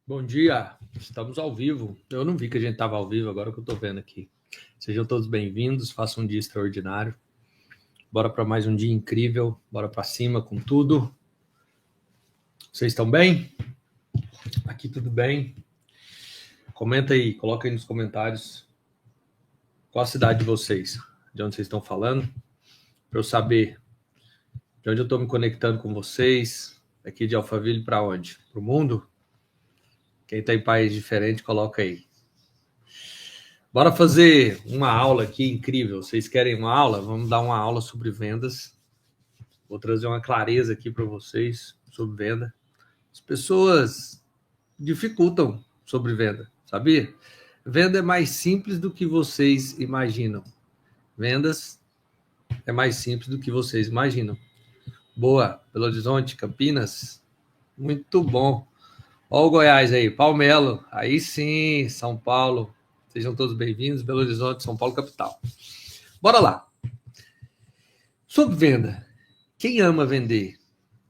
Bom dia, estamos ao vivo. Eu não vi que a gente estava ao vivo, agora que eu estou vendo aqui. Sejam todos bem-vindos, façam um dia extraordinário. Bora para mais um dia incrível, bora para cima com tudo. Vocês estão bem? Aqui tudo bem? Comenta aí, coloca aí nos comentários qual a cidade de vocês, de onde vocês estão falando, para eu saber de onde eu estou me conectando com vocês. Aqui de Alphaville para onde? Para o mundo? Quem está em país diferente, coloca aí. Bora fazer uma aula aqui incrível. Vocês querem uma aula? Vamos dar uma aula sobre vendas. Vou trazer uma clareza aqui para vocês sobre venda. As pessoas dificultam sobre venda, sabia? Venda é mais simples do que vocês imaginam. Vendas é mais simples do que vocês imaginam. Boa, Belo Horizonte, Campinas. Muito bom. Olha o Goiás aí, Palmelo. Aí sim, São Paulo. Sejam todos bem-vindos. Belo Horizonte, São Paulo, capital. Bora lá. Sobre venda. Quem ama vender?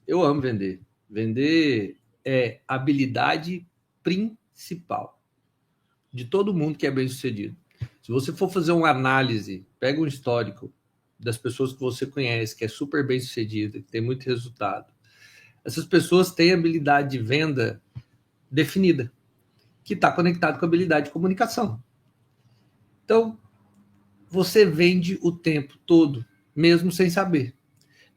Eu amo vender. Vender é habilidade principal de todo mundo que é bem-sucedido. Se você for fazer uma análise, pega um histórico das pessoas que você conhece, que é super bem-sucedida, que tem muito resultado. Essas pessoas têm habilidade de venda definida, que está conectado com a habilidade de comunicação. Então, você vende o tempo todo, mesmo sem saber.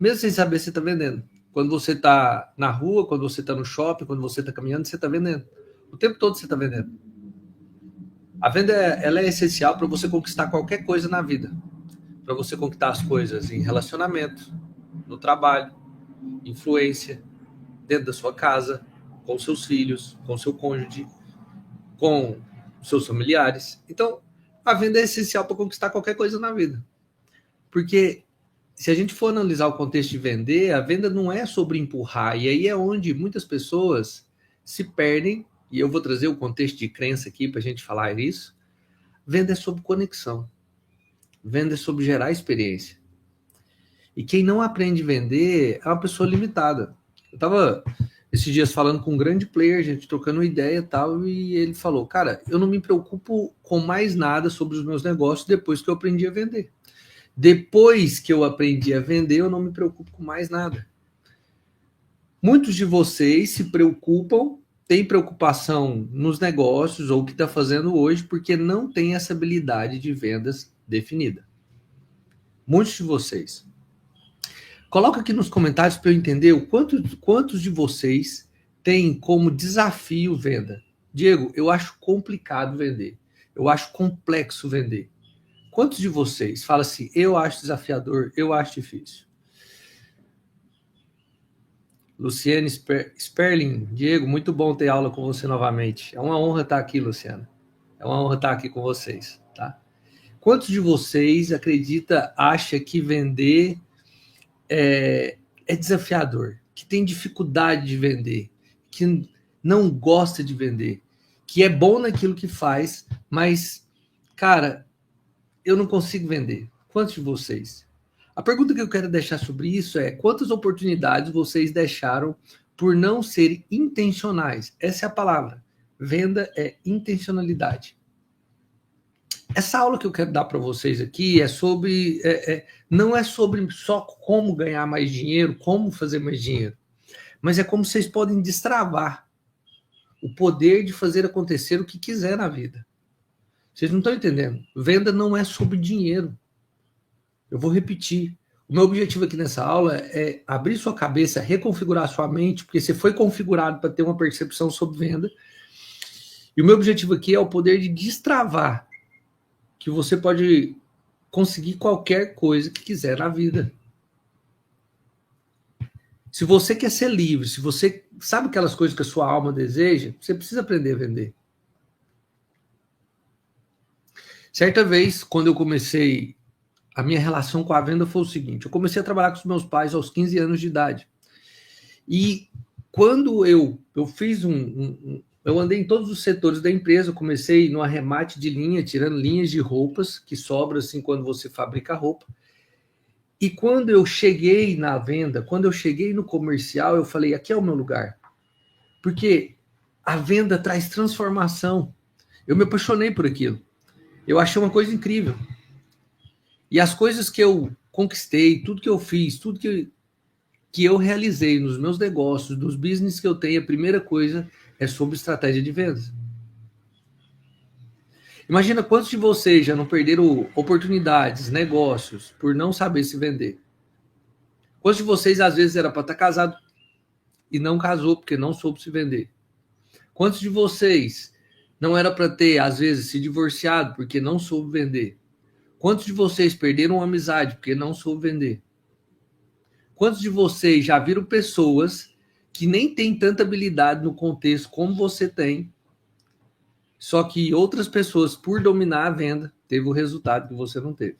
Mesmo sem saber, você está vendendo. Quando você está na rua, quando você está no shopping, quando você está caminhando, você está vendendo. O tempo todo você está vendendo. A venda ela é essencial para você conquistar qualquer coisa na vida. Para você conquistar as coisas em relacionamento, no trabalho, influência, dentro da sua casa, com seus filhos, com seu cônjuge, com seus familiares. Então, a venda é essencial para conquistar qualquer coisa na vida. Porque se a gente for analisar o contexto de vender, a venda não é sobre empurrar. E aí é onde muitas pessoas se perdem. E eu vou trazer o contexto de crença aqui para a gente falar isso. Venda é sobre conexão. Venda é sobre gerar experiência. E quem não aprende a vender é uma pessoa limitada. Eu estava esses dias falando com um grande player, a gente trocando ideia e tal, e ele falou, cara, eu não me preocupo com mais nada sobre os meus negócios depois que eu aprendi a vender. Depois que eu aprendi a vender, eu não me preocupo com mais nada. Muitos de vocês se preocupam, têm preocupação nos negócios ou o que está fazendo hoje, porque não tem essa habilidade de vendas definida. Muitos de vocês. Coloca aqui nos comentários para eu entender quantos de vocês têm como desafio venda. Diego, eu acho complicado vender. Eu acho complexo vender. Quantos de vocês falam assim, eu acho desafiador, eu acho difícil? Luciane Sperling, Diego, muito bom ter aula com você novamente. É uma honra estar aqui, Luciana. É uma honra estar aqui com vocês, tá? Quantos de vocês acha que vender é desafiador, que tem dificuldade de vender, que não gosta de vender, que é bom naquilo que faz, mas, cara, eu não consigo vender. Quantos de vocês? A pergunta que eu quero deixar sobre isso é: quantas oportunidades vocês deixaram por não serem intencionais? Essa é a palavra. Venda é intencionalidade. Essa aula que eu quero dar para vocês aqui é sobre. Não é sobre só como ganhar mais dinheiro, como fazer mais dinheiro, mas é como vocês podem destravar o poder de fazer acontecer o que quiser na vida. Vocês não estão entendendo. Venda não é sobre dinheiro. Eu vou repetir. O meu objetivo aqui nessa aula é abrir sua cabeça, reconfigurar sua mente, porque você foi configurado para ter uma percepção sobre venda. E o meu objetivo aqui é o poder de destravar que você pode conseguir qualquer coisa que quiser na vida. Se você quer ser livre, se você sabe aquelas coisas que a sua alma deseja, você precisa aprender a vender. Certa vez, quando eu comecei, a minha relação com a venda foi o seguinte: eu comecei a trabalhar com os meus pais aos 15 anos de idade. E quando eu fiz eu andei em todos os setores da empresa, eu comecei no arremate de linha, tirando linhas de roupas, que sobram assim quando você fabrica roupa. E quando eu cheguei na venda, quando eu cheguei no comercial, eu falei, aqui é o meu lugar. Porque A venda traz transformação. Eu me apaixonei por aquilo. Eu achei uma coisa incrível. E as coisas que eu conquistei, tudo que eu fiz, tudo que eu realizei nos meus negócios, dos business que eu tenho, a primeira coisa é sobre estratégia de vendas. Imagina quantos de vocês já não perderam oportunidades, negócios, por não saber se vender. Quantos de vocês, às vezes, era para estar casado e não casou porque não soube se vender? Quantos de vocês não era para ter, às vezes, se divorciado porque não soube vender? Quantos de vocês perderam uma amizade porque não soube vender? Quantos de vocês já viram pessoas que nem têm tanta habilidade no contexto como você tem, só que outras pessoas, por dominar a venda, teve o resultado que você não teve?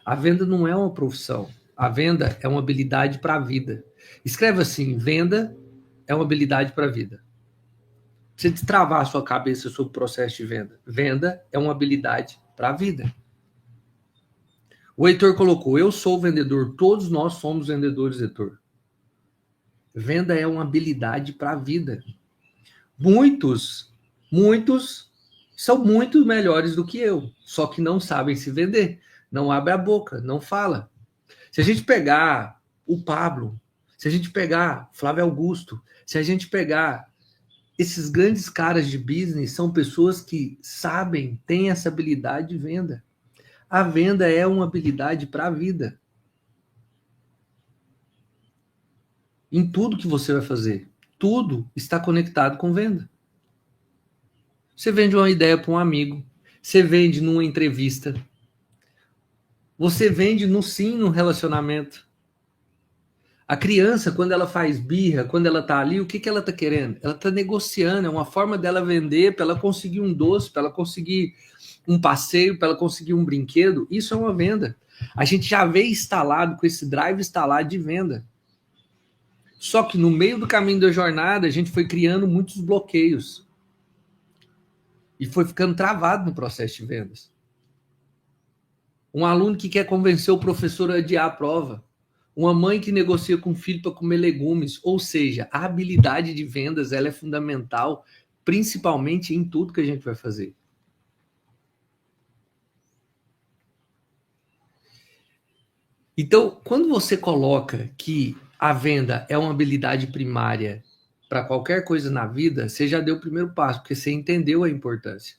A venda não é uma profissão. A venda é uma habilidade para a vida. Escreva assim: venda é uma habilidade para a vida. Você destravar a sua cabeça sobre o processo de venda. Venda é uma habilidade para a vida. O Heitor colocou: eu sou vendedor, todos nós somos vendedores, Heitor. Venda é uma habilidade para a vida. Muitos são muito melhores do que eu, só que não sabem se vender, não abre a boca, não fala. Se a gente pegar o Pablo, se a gente pegar Flávio Augusto, se a gente pegar esses grandes caras de business, são pessoas que sabem, têm essa habilidade de venda. A venda é uma habilidade para a vida. Em tudo que você vai fazer, tudo está conectado com venda. Você vende uma ideia para um amigo, você vende numa entrevista, você vende no sim no relacionamento. A criança, quando ela faz birra, quando ela tá ali, o que ela tá querendo? Ela tá negociando, é uma forma dela vender para ela conseguir um doce, para ela conseguir um passeio, para ela conseguir um brinquedo. Isso é uma venda. A gente já veio instalado com esse drive instalado de venda. Só que no meio do caminho da jornada, a gente foi criando muitos bloqueios. E foi ficando travado no processo de vendas. Um aluno que quer convencer o professor a adiar a prova. Uma mãe que negocia com o filho para comer legumes. Ou seja, a habilidade de vendas ela é fundamental, principalmente em tudo que a gente vai fazer. Então, quando você coloca que a venda é uma habilidade primária para qualquer coisa na vida, você já deu o primeiro passo, porque você entendeu a importância.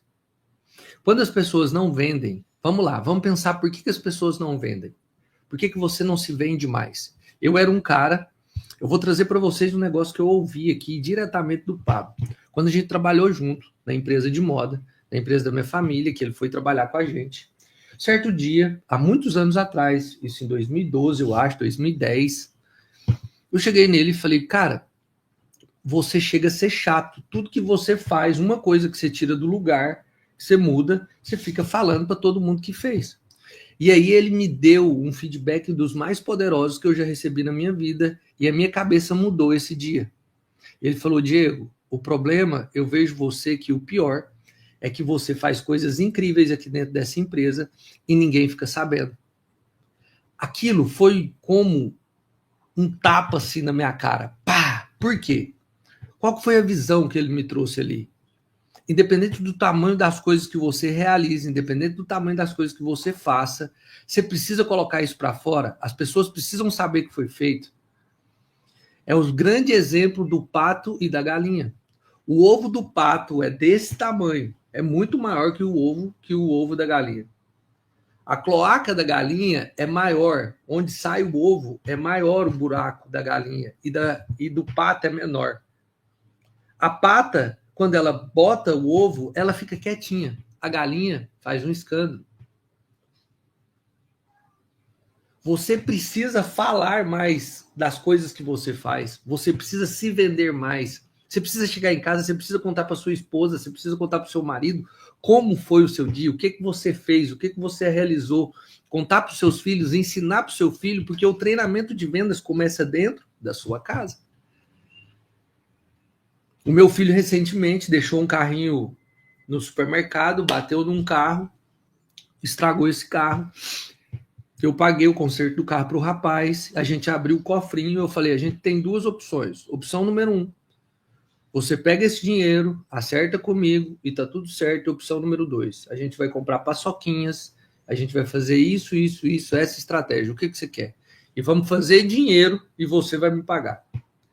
Quando as pessoas não vendem, vamos lá, vamos pensar por que as pessoas não vendem. Por que você não se vende mais? Eu era um cara, eu vou trazer para vocês um negócio que eu ouvi aqui diretamente do Pablo. Quando a gente trabalhou junto na empresa de moda, na empresa da minha família, que ele foi trabalhar com a gente. Certo dia, há muitos anos atrás, isso em 2012, eu acho, 2010, eu cheguei nele e falei, cara, você chega a ser chato. Tudo que você faz, uma coisa que você tira do lugar, que você muda, você fica falando para todo mundo que fez. E aí ele me deu um feedback dos mais poderosos que eu já recebi na minha vida e a minha cabeça mudou esse dia. Ele falou, Diego, o problema, eu vejo você que o pior é que você faz coisas incríveis aqui dentro dessa empresa e ninguém fica sabendo. Aquilo foi como um tapa assim na minha cara. Pá! Por quê? Qual foi a visão que ele me trouxe ali? Independente do tamanho das coisas que você realiza, independente do tamanho das coisas que você faça, você precisa colocar isso para fora. As pessoas precisam saber que foi feito. É o grande exemplo do pato e da galinha. O ovo do pato é desse tamanho, é muito maior que o ovo da galinha. A cloaca da galinha é maior, onde sai o ovo é maior o buraco da galinha e do pato é menor. A pata, quando ela bota o ovo, ela fica quietinha. A galinha faz um escândalo. Você precisa falar mais das coisas que você faz. Você precisa se vender mais. Você precisa chegar em casa, você precisa contar para sua esposa, você precisa contar para o seu marido como foi o seu dia, o que você fez, o que você realizou. Contar para os seus filhos, ensinar para o seu filho, porque o treinamento de vendas começa dentro da sua casa. O meu filho recentemente deixou um carrinho no supermercado, bateu num carro, estragou esse carro. Eu paguei o conserto do carro para o rapaz, a gente abriu o cofrinho e eu falei, a gente tem duas opções. Opção número 1, Você pega esse dinheiro, acerta comigo e tá tudo certo. Opção número 2. A gente vai comprar paçoquinhas, a gente vai fazer isso, essa estratégia. O que você quer? E vamos fazer dinheiro e você vai me pagar.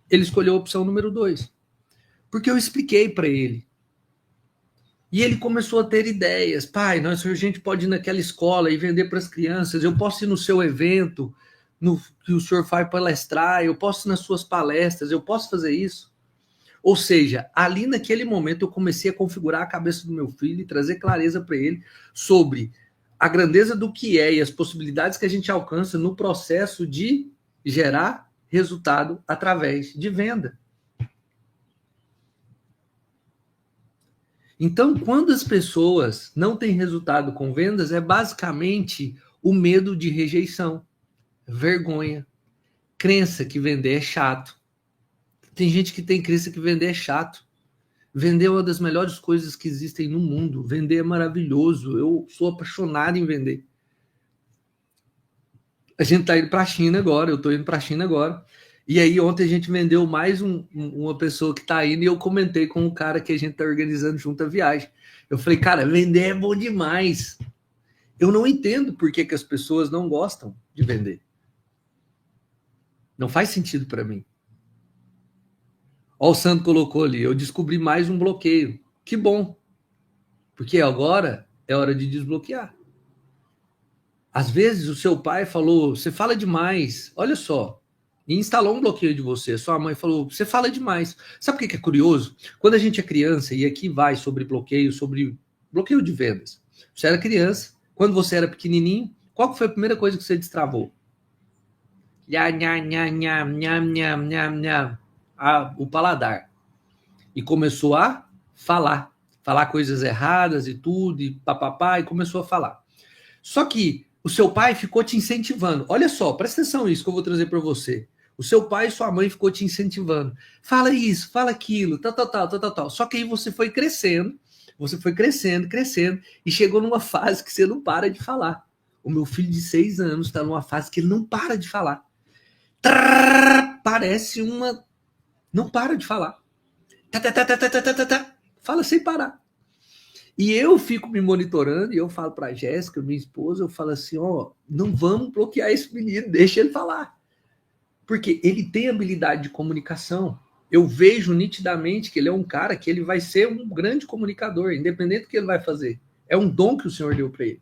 Ele escolheu a opção número 2. Porque eu expliquei para ele. E ele começou a ter ideias. Pai, a gente pode ir naquela escola e vender para as crianças. Eu posso ir no seu evento, que o senhor vai palestrar. Eu posso ir nas suas palestras. Eu posso fazer isso. Ou seja, ali naquele momento eu comecei a configurar a cabeça do meu filho e trazer clareza para ele sobre a grandeza do que é e as possibilidades que a gente alcança no processo de gerar resultado através de venda. Então, quando as pessoas não têm resultado com vendas, é basicamente o medo de rejeição, vergonha, crença que vender é chato. Tem gente que tem crença que vender é chato. Vender é uma das melhores coisas que existem no mundo. Vender é maravilhoso. Eu sou apaixonado em vender. A gente está indo para a China agora. Eu estou indo para a China agora. E aí ontem a gente vendeu mais uma pessoa que está indo e eu comentei com o cara que a gente está organizando junto a viagem. Eu falei, cara, vender é bom demais. Eu não entendo por que as pessoas não gostam de vender. Não faz sentido para mim. Ó, o Sandro colocou ali, eu descobri mais um bloqueio. Que bom. Porque agora é hora de desbloquear. Às vezes o seu pai falou, você fala demais. Olha só. E instalou um bloqueio de você. Sua mãe falou, você fala demais. Sabe o que é curioso? Quando a gente é criança, e aqui vai sobre bloqueio de vendas. Você era criança, quando você era pequenininho, qual foi a primeira coisa que você destravou? O paladar. E começou a falar coisas erradas e tudo, e papapá, e começou a falar. Só que o seu pai ficou te incentivando. Olha só, presta atenção nisso que eu vou trazer para você. O seu pai e sua mãe ficou te incentivando. Fala isso, fala aquilo, tal. Só que aí você foi crescendo, crescendo, e chegou numa fase que você não para de falar. O meu filho de 6 anos está numa fase que ele não para de falar. Parece uma... Não para de falar. Fala sem parar. E eu fico me monitorando e eu falo para a Jéssica, minha esposa, eu falo assim, ó, não vamos bloquear esse menino, deixa ele falar. Porque ele tem habilidade de comunicação. Eu vejo nitidamente que ele é um cara que ele vai ser um grande comunicador, independente do que ele vai fazer. É um dom que o Senhor deu para ele.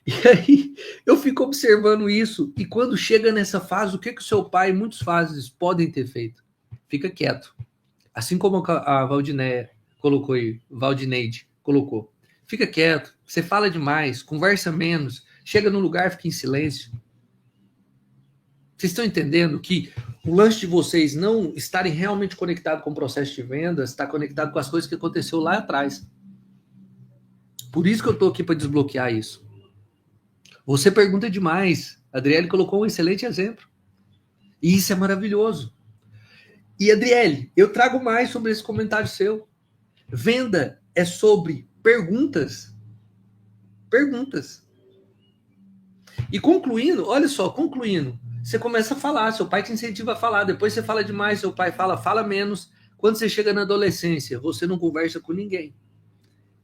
E aí eu fico observando isso. E quando chega nessa fase, o que o seu pai, em muitas fases, podem ter feito? Fica quieto. Assim como a Valdineia colocou aí, Valdineide colocou. Fica quieto, você fala demais, conversa menos, chega num lugar, fica em silêncio. Vocês estão entendendo que o lance de vocês não estarem realmente conectados com o processo de vendas está conectado com as coisas que aconteceu lá atrás. Por isso que eu estou aqui para desbloquear isso. Você pergunta demais. A Adriele colocou um excelente exemplo. E isso é maravilhoso. E, Adriele, eu trago mais sobre esse comentário seu. Venda é sobre perguntas. Perguntas. E concluindo, olha só, você começa a falar, seu pai te incentiva a falar, depois você fala demais, seu pai fala menos. Quando você chega na adolescência, você não conversa com ninguém.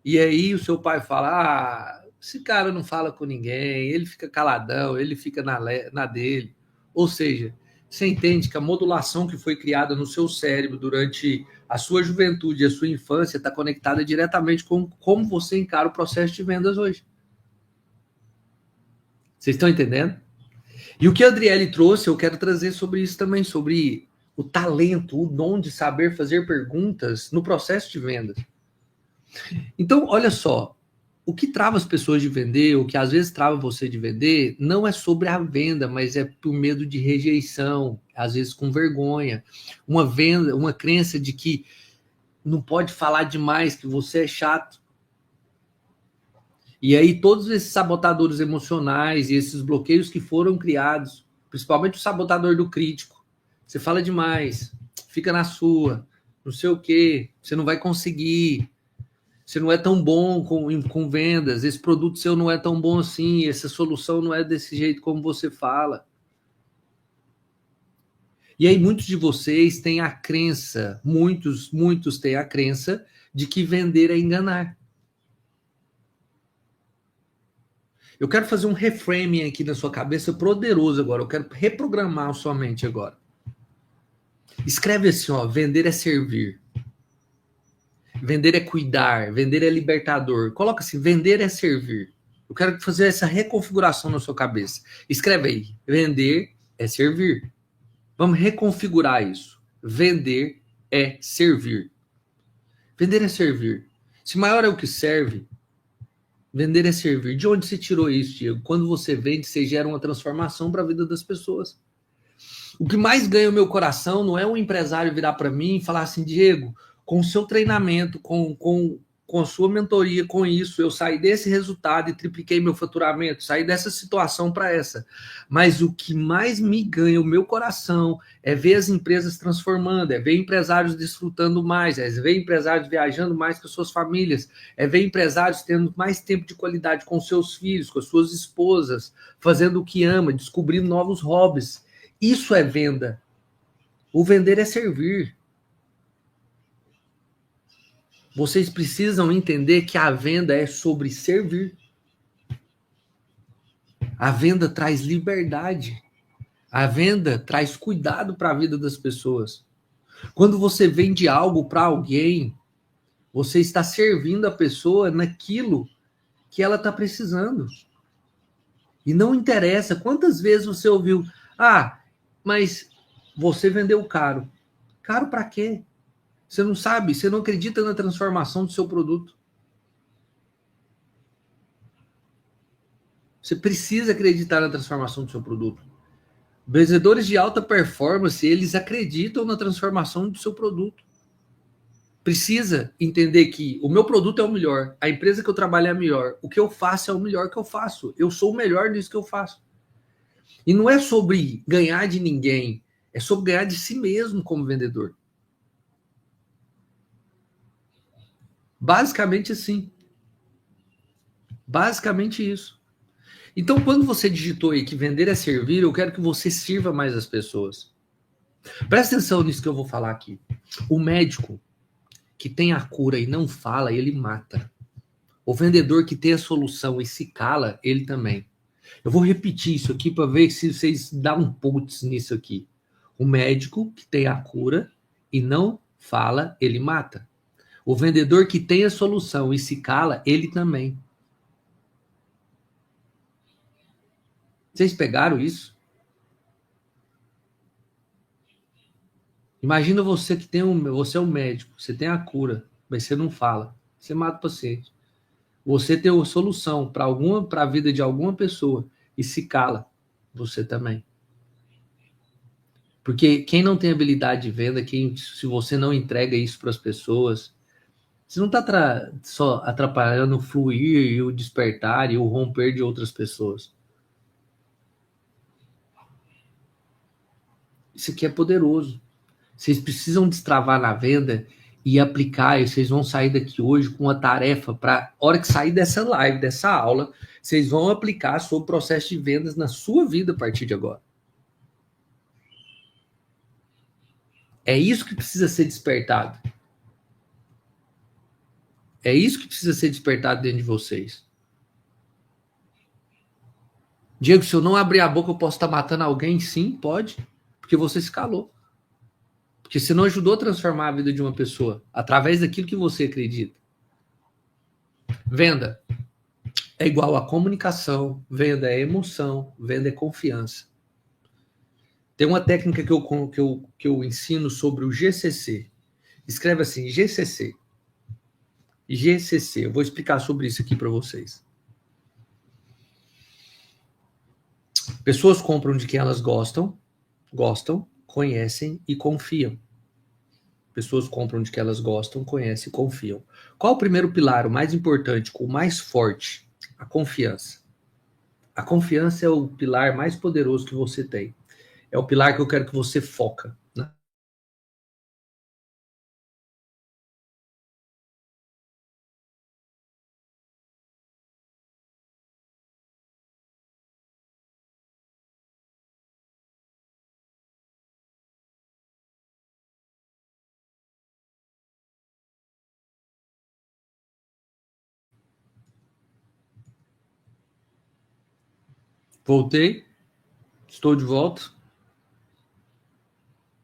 E aí o seu pai fala, esse cara não fala com ninguém, ele fica caladão, ele fica na dele. Ou seja, você entende que a modulação que foi criada no seu cérebro durante a sua juventude e a sua infância está conectada diretamente com como você encara o processo de vendas hoje. Vocês estão entendendo? E o que a Adriele trouxe, eu quero trazer sobre isso também, sobre o talento, o dom de saber fazer perguntas no processo de vendas. Então, olha só, o que trava as pessoas de vender, o que às vezes trava você de vender, não é sobre a venda, mas é por medo de rejeição, às vezes com vergonha, uma crença de que não pode falar demais, que você é chato. E aí todos esses sabotadores emocionais e esses bloqueios que foram criados, principalmente o sabotador do crítico, você fala demais, fica na sua, não sei o quê, você não vai conseguir, você não é tão bom com vendas, esse produto seu não é tão bom assim, essa solução não é desse jeito como você fala. E aí muitos de vocês têm a crença, muitos têm a crença de que vender é enganar. Eu quero fazer um reframing aqui na sua cabeça poderoso agora. Eu quero reprogramar a sua mente agora. Escreve assim, ó, vender é servir. Vender é cuidar, vender é libertador. Coloca assim, vender é servir. Eu quero fazer essa reconfiguração na sua cabeça. Escreve aí, vender é servir. Vamos reconfigurar isso. Vender é servir. Vender é servir. Se maior é o que serve, vender é servir. De onde você tirou isso, Diego? Quando você vende, você gera uma transformação para a vida das pessoas. O que mais ganha o meu coração não é um empresário virar para mim e falar assim, Diego, com o seu treinamento, com a sua mentoria, com isso, eu saí desse resultado e tripliquei meu faturamento, saí dessa situação para essa. Mas o que mais me ganha o meu coração é ver as empresas transformando, é ver empresários desfrutando mais, é ver empresários viajando mais com suas famílias, é ver empresários tendo mais tempo de qualidade com seus filhos, com as suas esposas, fazendo o que ama, descobrindo novos hobbies. Isso é venda. O vender é servir. Vocês precisam entender que a venda é sobre servir. A venda traz liberdade. A venda traz cuidado para a vida das pessoas. Quando você vende algo para alguém, você está servindo a pessoa naquilo que ela está precisando. E não interessa quantas vezes você ouviu, ah, mas você vendeu caro. Caro para quê? Você não sabe, você não acredita na transformação do seu produto. Você precisa acreditar na transformação do seu produto. Vendedores de alta performance, eles acreditam na transformação do seu produto. Precisa entender que o meu produto é o melhor, a empresa que eu trabalho é a melhor, o que eu faço é o melhor que eu faço. Eu sou o melhor nisso que eu faço. E não é sobre ganhar de ninguém, é sobre ganhar de si mesmo como vendedor. Basicamente assim. Basicamente isso. Então, quando você digitou aí que vender é servir, eu quero que você sirva mais as pessoas. Presta atenção nisso que eu vou falar aqui. O médico que tem a cura e não fala, ele mata. O vendedor que tem a solução e se cala, ele também. Eu vou repetir isso aqui para ver se vocês dão um putz nisso aqui. O médico que tem a cura e não fala, ele mata. O vendedor que tem a solução e se cala, ele também. Vocês pegaram isso? Imagina você que tem você é um médico, você tem a cura, mas você não fala. Você mata o paciente. Você tem a solução para a vida de alguma pessoa e se cala, você também. Porque quem não tem habilidade de venda, se você não entrega isso para as pessoas, você não está só atrapalhando o fluir e o despertar e o romper de outras pessoas. Isso aqui é poderoso. Vocês precisam destravar na venda e aplicar, e vocês vão sair daqui hoje com uma tarefa para, hora que sair dessa live, dessa aula, vocês vão aplicar sobre o processo de vendas na sua vida a partir de agora. É isso que precisa ser despertado. É isso que precisa ser despertado dentro de vocês. Diego, se eu não abrir a boca, eu posso estar matando alguém? Sim, pode. Porque você se calou. Porque você não ajudou a transformar a vida de uma pessoa através daquilo que você acredita. Venda é igual a comunicação, venda é emoção, venda é confiança. Tem uma técnica que eu ensino sobre o GCC. Escreve assim, GCC. GCC. Eu vou explicar sobre isso aqui para vocês. Pessoas compram de quem elas gostam, conhecem e confiam. Pessoas compram de que elas gostam, conhecem e confiam. Qual o primeiro pilar, o mais importante, o mais forte? A confiança. A confiança é o pilar mais poderoso que você tem. É o pilar que eu quero que você foca, né? Voltei. Estou de volta.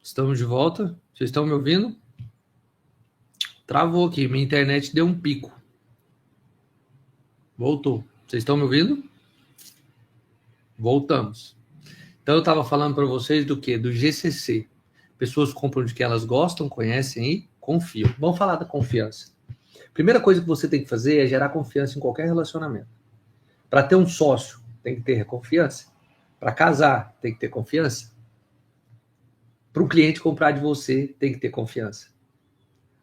Estamos de volta. Vocês estão me ouvindo? Travou aqui. Minha internet deu um pico. Voltou. Vocês estão me ouvindo? Voltamos. Então eu estava falando para vocês do quê? Do GCC. Pessoas compram de que elas gostam, conhecem e confiam. Vamos falar da confiança. Primeira coisa que você tem que fazer é gerar confiança em qualquer relacionamento. Para ter um sócio, tem que ter confiança. Para casar, tem que ter confiança. Para o cliente comprar de você, tem que ter confiança.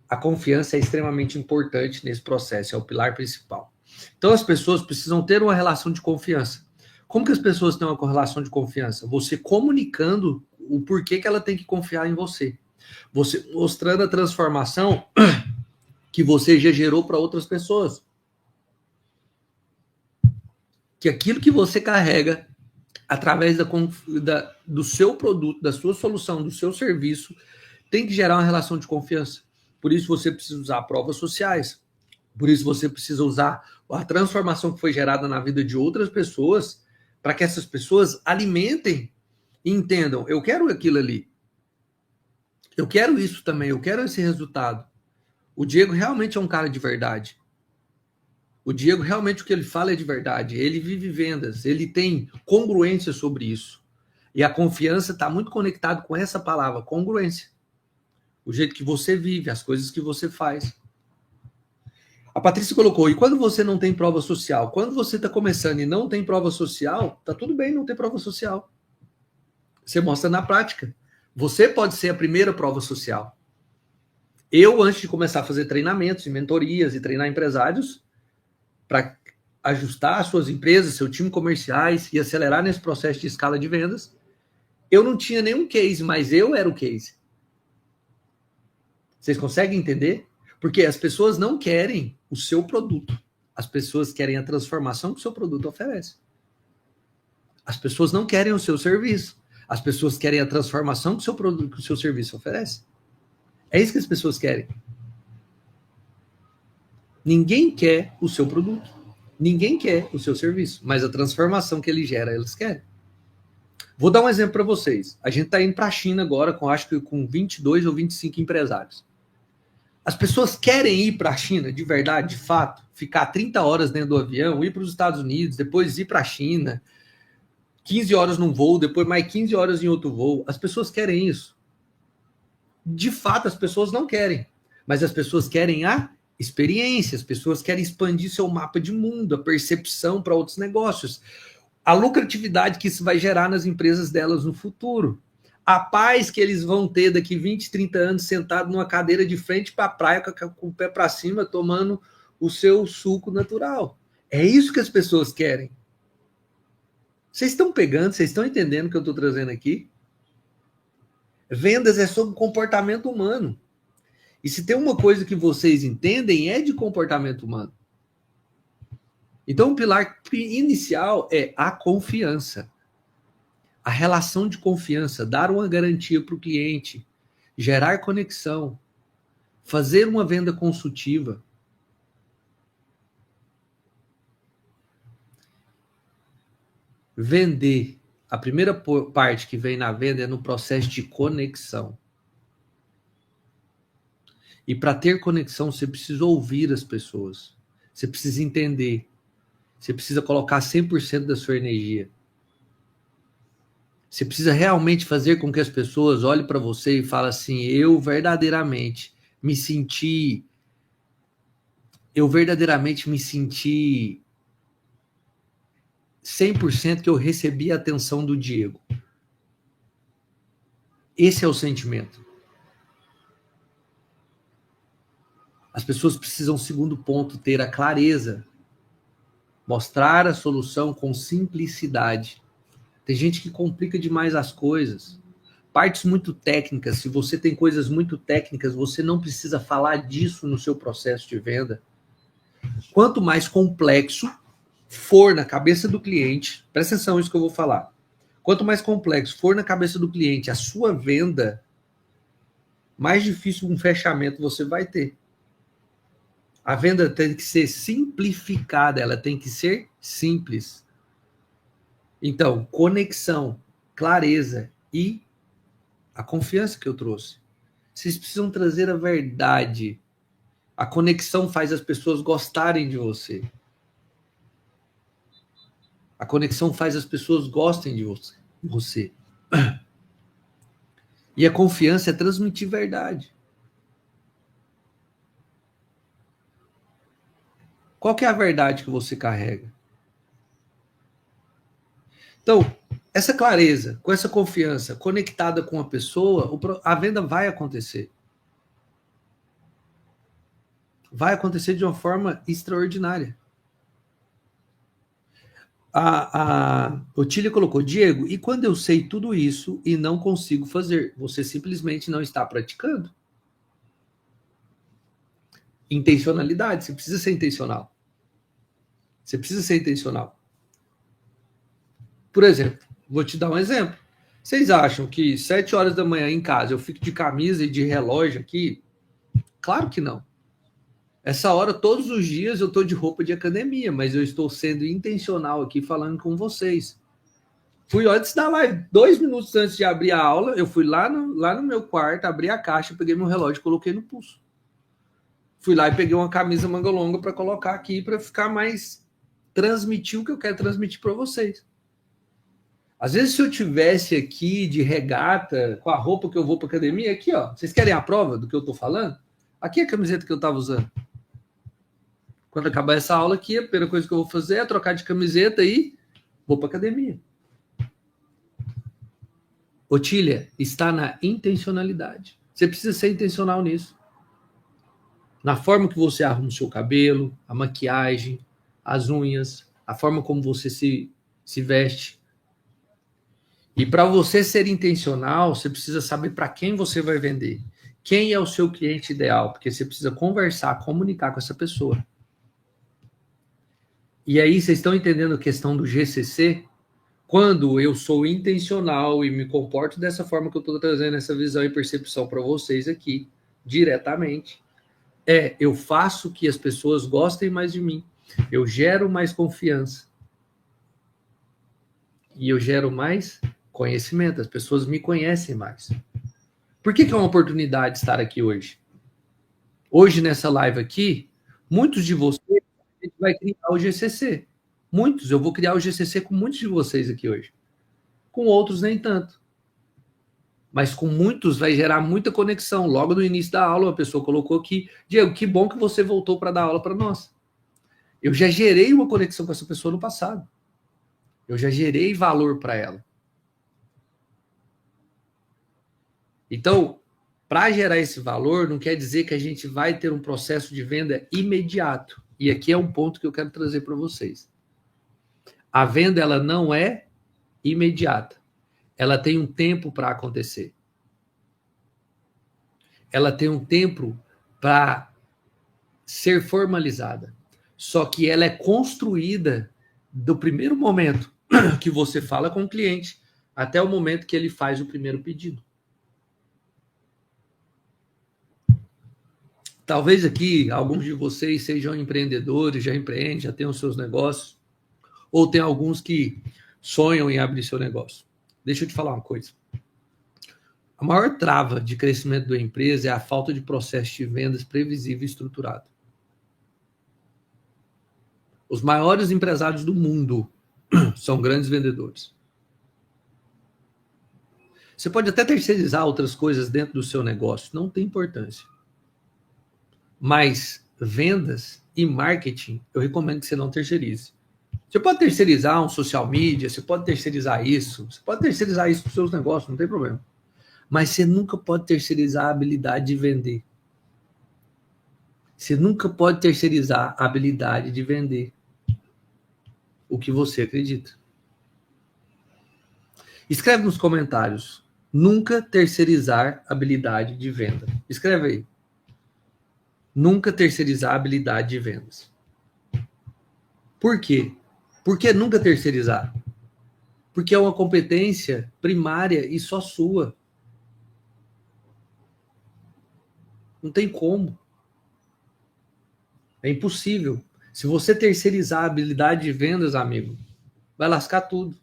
A confiança é extremamente importante nesse processo, é o pilar principal. Então as pessoas precisam ter uma relação de confiança. Como que as pessoas têm uma relação de confiança? Você comunicando o porquê que ela tem que confiar em você. Você mostrando a transformação que você já gerou para outras pessoas. Que aquilo que você carrega através do seu produto, da sua solução, do seu serviço, tem que gerar uma relação de confiança. Por isso você precisa usar provas sociais. Por isso você precisa usar a transformação que foi gerada na vida de outras pessoas para que essas pessoas alimentem e entendam, eu quero aquilo ali. Eu quero isso também, eu quero esse resultado. O Diego realmente é um cara de verdade. O Diego, realmente, o que ele fala é de verdade. Ele vive vendas, ele tem congruência sobre isso. E a confiança está muito conectado com essa palavra, congruência. O jeito que você vive, as coisas que você faz. A Patrícia colocou, e quando você não tem prova social? Quando você está começando e não tem prova social, tá tudo bem não ter prova social. Você mostra na prática. Você pode ser a primeira prova social. Eu, antes de começar a fazer treinamentos e mentorias e treinar empresários, para ajustar as suas empresas, seu time comerciais e acelerar nesse processo de escala de vendas, eu não tinha nenhum case, mas eu era o case. Vocês conseguem entender? Porque as pessoas não querem o seu produto. As pessoas querem a transformação que o seu produto oferece. As pessoas não querem o seu serviço. As pessoas querem a transformação que o seu produto, que o seu serviço oferece. É isso que as pessoas querem. Ninguém quer o seu produto. Ninguém quer o seu serviço. Mas a transformação que ele gera, eles querem. Vou dar um exemplo para vocês. A gente está indo para a China agora, acho que com 22 ou 25 empresários. As pessoas querem ir para a China, de verdade, de fato, ficar 30 horas dentro do avião, ir para os Estados Unidos, depois ir para a China, 15 horas num voo, depois mais 15 horas em outro voo. As pessoas querem isso. De fato, as pessoas não querem. Mas as pessoas querem a experiência, as pessoas querem expandir seu mapa de mundo, a percepção para outros negócios, a lucratividade que isso vai gerar nas empresas delas no futuro. A paz que eles vão ter daqui 20, 30 anos sentado numa cadeira de frente para a praia com o pé para cima, tomando o seu suco natural. É isso que as pessoas querem. Vocês estão pegando, vocês estão entendendo o que eu estou trazendo aqui? Vendas é sobre comportamento humano. E se tem uma coisa que vocês entendem, é de comportamento humano. Então, o pilar inicial é a confiança. A relação de confiança, dar uma garantia para o cliente, gerar conexão, fazer uma venda consultiva. Vender. A primeira parte que vem na venda é no processo de conexão. E para ter conexão, você precisa ouvir as pessoas. Você precisa entender. Você precisa colocar 100% da sua energia. Você precisa realmente fazer com que as pessoas olhem para você e falem assim, eu verdadeiramente me senti 100% que eu recebi a atenção do Diego. Esse é o sentimento. As pessoas precisam, segundo ponto, ter a clareza. Mostrar a solução com simplicidade. Tem gente que complica demais as coisas. Partes muito técnicas. Se você tem coisas muito técnicas, você não precisa falar disso no seu processo de venda. Quanto mais complexo for na cabeça do cliente, presta atenção nisso que eu vou falar. Quanto mais complexo for na cabeça do cliente a sua venda, mais difícil um fechamento você vai ter. A venda tem que ser simplificada, ela tem que ser simples. Então, conexão, clareza e a confiança que eu trouxe. Vocês precisam trazer a verdade. A conexão faz as pessoas gostarem de você. A conexão faz as pessoas gostem de você. E a confiança é transmitir verdade. Qual que é a verdade que você carrega? Então, essa clareza, com essa confiança, conectada com a pessoa, a venda vai acontecer. Vai acontecer de uma forma extraordinária. A Otília colocou, Diego, e quando eu sei tudo isso e não consigo fazer? Você simplesmente não está praticando. Intencionalidade, você precisa ser intencional. Você precisa ser intencional. Por exemplo, vou te dar um exemplo. Vocês acham que 7 horas da manhã em casa eu fico de camisa e de relógio aqui? Claro que não. Essa hora, todos os dias, eu estou de roupa de academia, mas eu estou sendo intencional aqui falando com vocês. Fui antes da live, 2 minutos antes de abrir a aula, eu fui lá no meu quarto, abri a caixa, peguei meu relógio e coloquei no pulso. Fui lá e peguei uma camisa manga longa para colocar aqui, para ficar mais... transmitir o que eu quero transmitir para vocês. Às vezes, se eu tivesse aqui de regata, com a roupa que eu vou para academia, aqui, ó, vocês querem a prova do que eu estou falando? Aqui é a camiseta que eu estava usando. Quando acabar essa aula aqui, a primeira coisa que eu vou fazer é trocar de camiseta e vou para academia. Otília, está na intencionalidade. Você precisa ser intencional nisso. Na forma que você arruma o seu cabelo, a maquiagem, as unhas, a forma como você se veste. E para você ser intencional, você precisa saber para quem você vai vender. Quem é o seu cliente ideal? Porque você precisa conversar, comunicar com essa pessoa. E aí, vocês estão entendendo a questão do GCC? Quando eu sou intencional e me comporto dessa forma que eu estou trazendo essa visão e percepção para vocês aqui, diretamente, eu faço que as pessoas gostem mais de mim. Eu gero mais confiança. E eu gero mais conhecimento. As pessoas me conhecem mais. Por que é uma oportunidade estar aqui hoje? Hoje, nessa live aqui, muitos de vocês a gente vai criar o GCC. Muitos, eu vou criar o GCC com muitos de vocês aqui hoje. Com outros, nem tanto. Mas com muitos vai gerar muita conexão. Logo no início da aula, a pessoa colocou aqui, Diego, que bom que você voltou para dar aula para nós. Eu já gerei uma conexão com essa pessoa no passado. Eu já gerei valor para ela. Então, para gerar esse valor, não quer dizer que a gente vai ter um processo de venda imediato. E aqui é um ponto que eu quero trazer para vocês. A venda, ela não é imediata. Ela tem um tempo para acontecer. Ela tem um tempo para ser formalizada. Só que ela é construída do primeiro momento que você fala com o cliente até o momento que ele faz o primeiro pedido. Talvez aqui alguns de vocês sejam empreendedores, já empreendem, já têm os seus negócios, ou tem alguns que sonham em abrir seu negócio. Deixa eu te falar uma coisa. A maior trava de crescimento da empresa é a falta de processo de vendas previsível e estruturado. Os maiores empresários do mundo são grandes vendedores. Você pode até terceirizar outras coisas dentro do seu negócio, não tem importância. Mas vendas e marketing, eu recomendo que você não terceirize. Você pode terceirizar um social media, você pode terceirizar isso, você pode terceirizar isso para os seus negócios, não tem problema. Mas você nunca pode terceirizar a habilidade de vender. Você nunca pode terceirizar a habilidade de vender o que você acredita. Escreve nos comentários. Nunca terceirizar a habilidade de venda. Escreve aí. Nunca terceirizar a habilidade de vendas. Por quê? Por que nunca terceirizar? Porque é uma competência primária e só sua. Não tem como. É impossível. Se você terceirizar a habilidade de vendas, amigo, vai lascar tudo.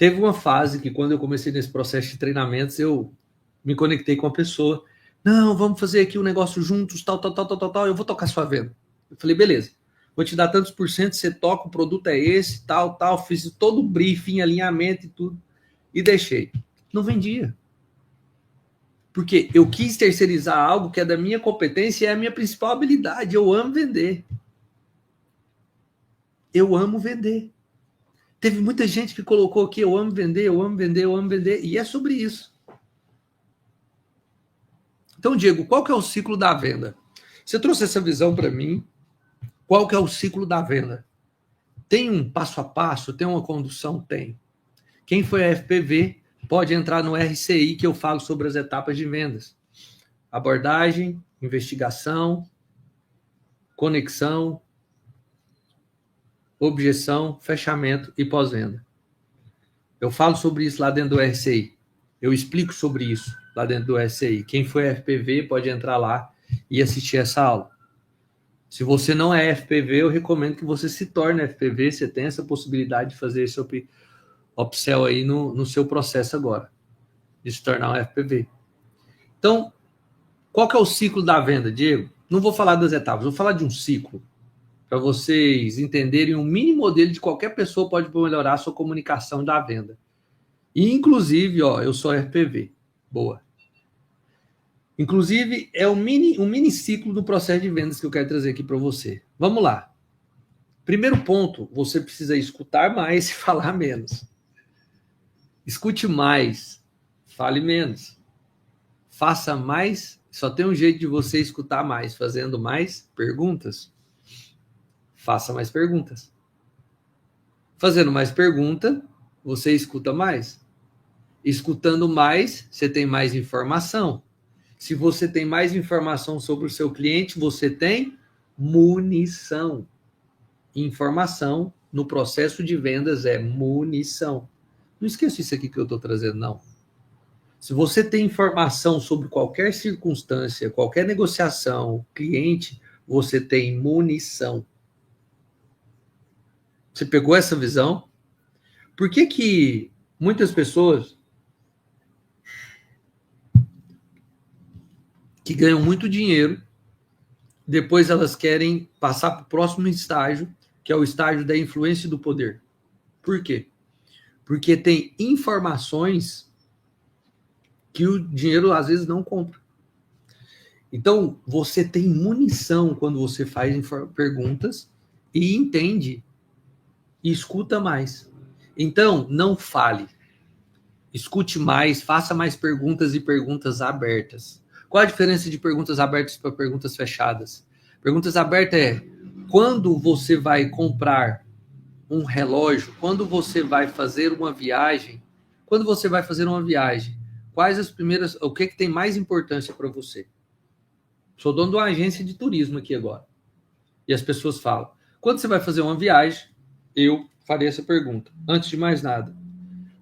Teve uma fase que, quando eu comecei nesse processo de treinamentos, eu me conectei com a pessoa. Não, vamos fazer aqui um negócio juntos, tal, eu vou tocar sua venda. Eu falei, beleza, vou te dar tantos por cento, você toca, o produto é esse, tal, fiz todo o briefing, alinhamento e tudo, e deixei. Não vendia. Porque eu quis terceirizar algo que é da minha competência e é a minha principal habilidade. Eu amo vender. Eu amo vender. Teve muita gente que colocou aqui, eu amo vender, eu amo vender, eu amo vender, e é sobre isso. Então, Diego, qual que é o ciclo da venda? Você trouxe essa visão para mim. Qual que é o ciclo da venda? Tem um passo a passo? Tem uma condução? Tem. Quem foi a FPV pode entrar no RCI, que eu falo sobre as etapas de vendas. Abordagem, investigação, conexão, objeção, fechamento e pós-venda. Eu falo sobre isso lá dentro do RCI. Eu explico sobre isso lá dentro do RCI. Quem foi FPV pode entrar lá e assistir essa aula. Se você não é FPV, eu recomendo que você se torne FPV. Você tem essa possibilidade de fazer esse upsell aí no seu processo agora, de se tornar um FPV. Então, qual que é o ciclo da venda, Diego? Não vou falar das etapas, vou falar de um ciclo, para vocês entenderem um mini modelo de qualquer pessoa pode melhorar a sua comunicação da venda. E, inclusive, eu sou FPV. Boa. Inclusive, é um mini ciclo do processo de vendas que eu quero trazer aqui para você. Vamos lá. Primeiro ponto, você precisa escutar mais e falar menos. Escute mais, fale menos. Faça mais, só tem um jeito de você escutar mais, fazendo mais perguntas. Faça mais perguntas. Fazendo mais pergunta, você escuta mais. Escutando mais, você tem mais informação. Se você tem mais informação sobre o seu cliente, você tem munição. Informação no processo de vendas é munição. Não esqueça isso aqui que eu estou trazendo, não. Se você tem informação sobre qualquer circunstância, qualquer negociação, cliente, você tem munição. Você pegou essa visão? Por que muitas pessoas que ganham muito dinheiro, depois elas querem passar para o próximo estágio, que é o estágio da influência e do poder? Por quê? Porque tem informações que o dinheiro às vezes não compra. Então, você tem munição quando você faz perguntas e entende e escuta mais. Então, não fale. Escute mais, faça mais perguntas e perguntas abertas. Qual a diferença de perguntas abertas para perguntas fechadas? Perguntas abertas é quando você vai comprar um relógio, quando você vai fazer uma viagem, quais as primeiras, o que tem mais importância para você? Sou dono de uma agência de turismo aqui agora. E as pessoas falam, quando você vai fazer uma viagem, eu farei essa pergunta. Antes de mais nada,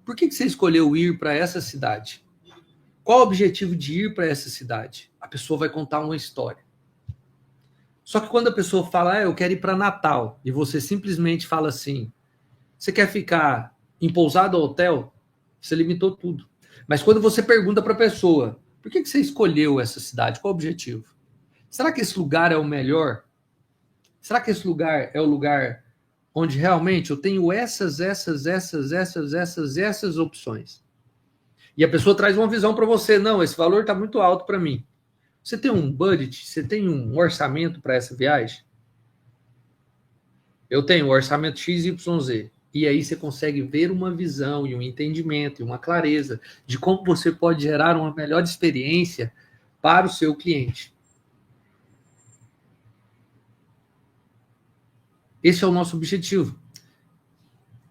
por que você escolheu ir para essa cidade? Qual o objetivo de ir para essa cidade? A pessoa vai contar uma história. Só que quando a pessoa fala, eu quero ir para Natal, e você simplesmente fala assim, você quer ficar em pousada ou hotel? Você limitou tudo. Mas quando você pergunta para a pessoa, por que você escolheu essa cidade? Qual o objetivo? Será que esse lugar é o melhor? Será que esse lugar é o lugar onde realmente eu tenho essas opções? E a pessoa traz uma visão para você. Não, esse valor está muito alto para mim. Você tem um budget? Você tem um orçamento para essa viagem? Eu tenho um orçamento XYZ. E aí você consegue ver uma visão e um entendimento e uma clareza de como você pode gerar uma melhor experiência para o seu cliente. Esse é o nosso objetivo.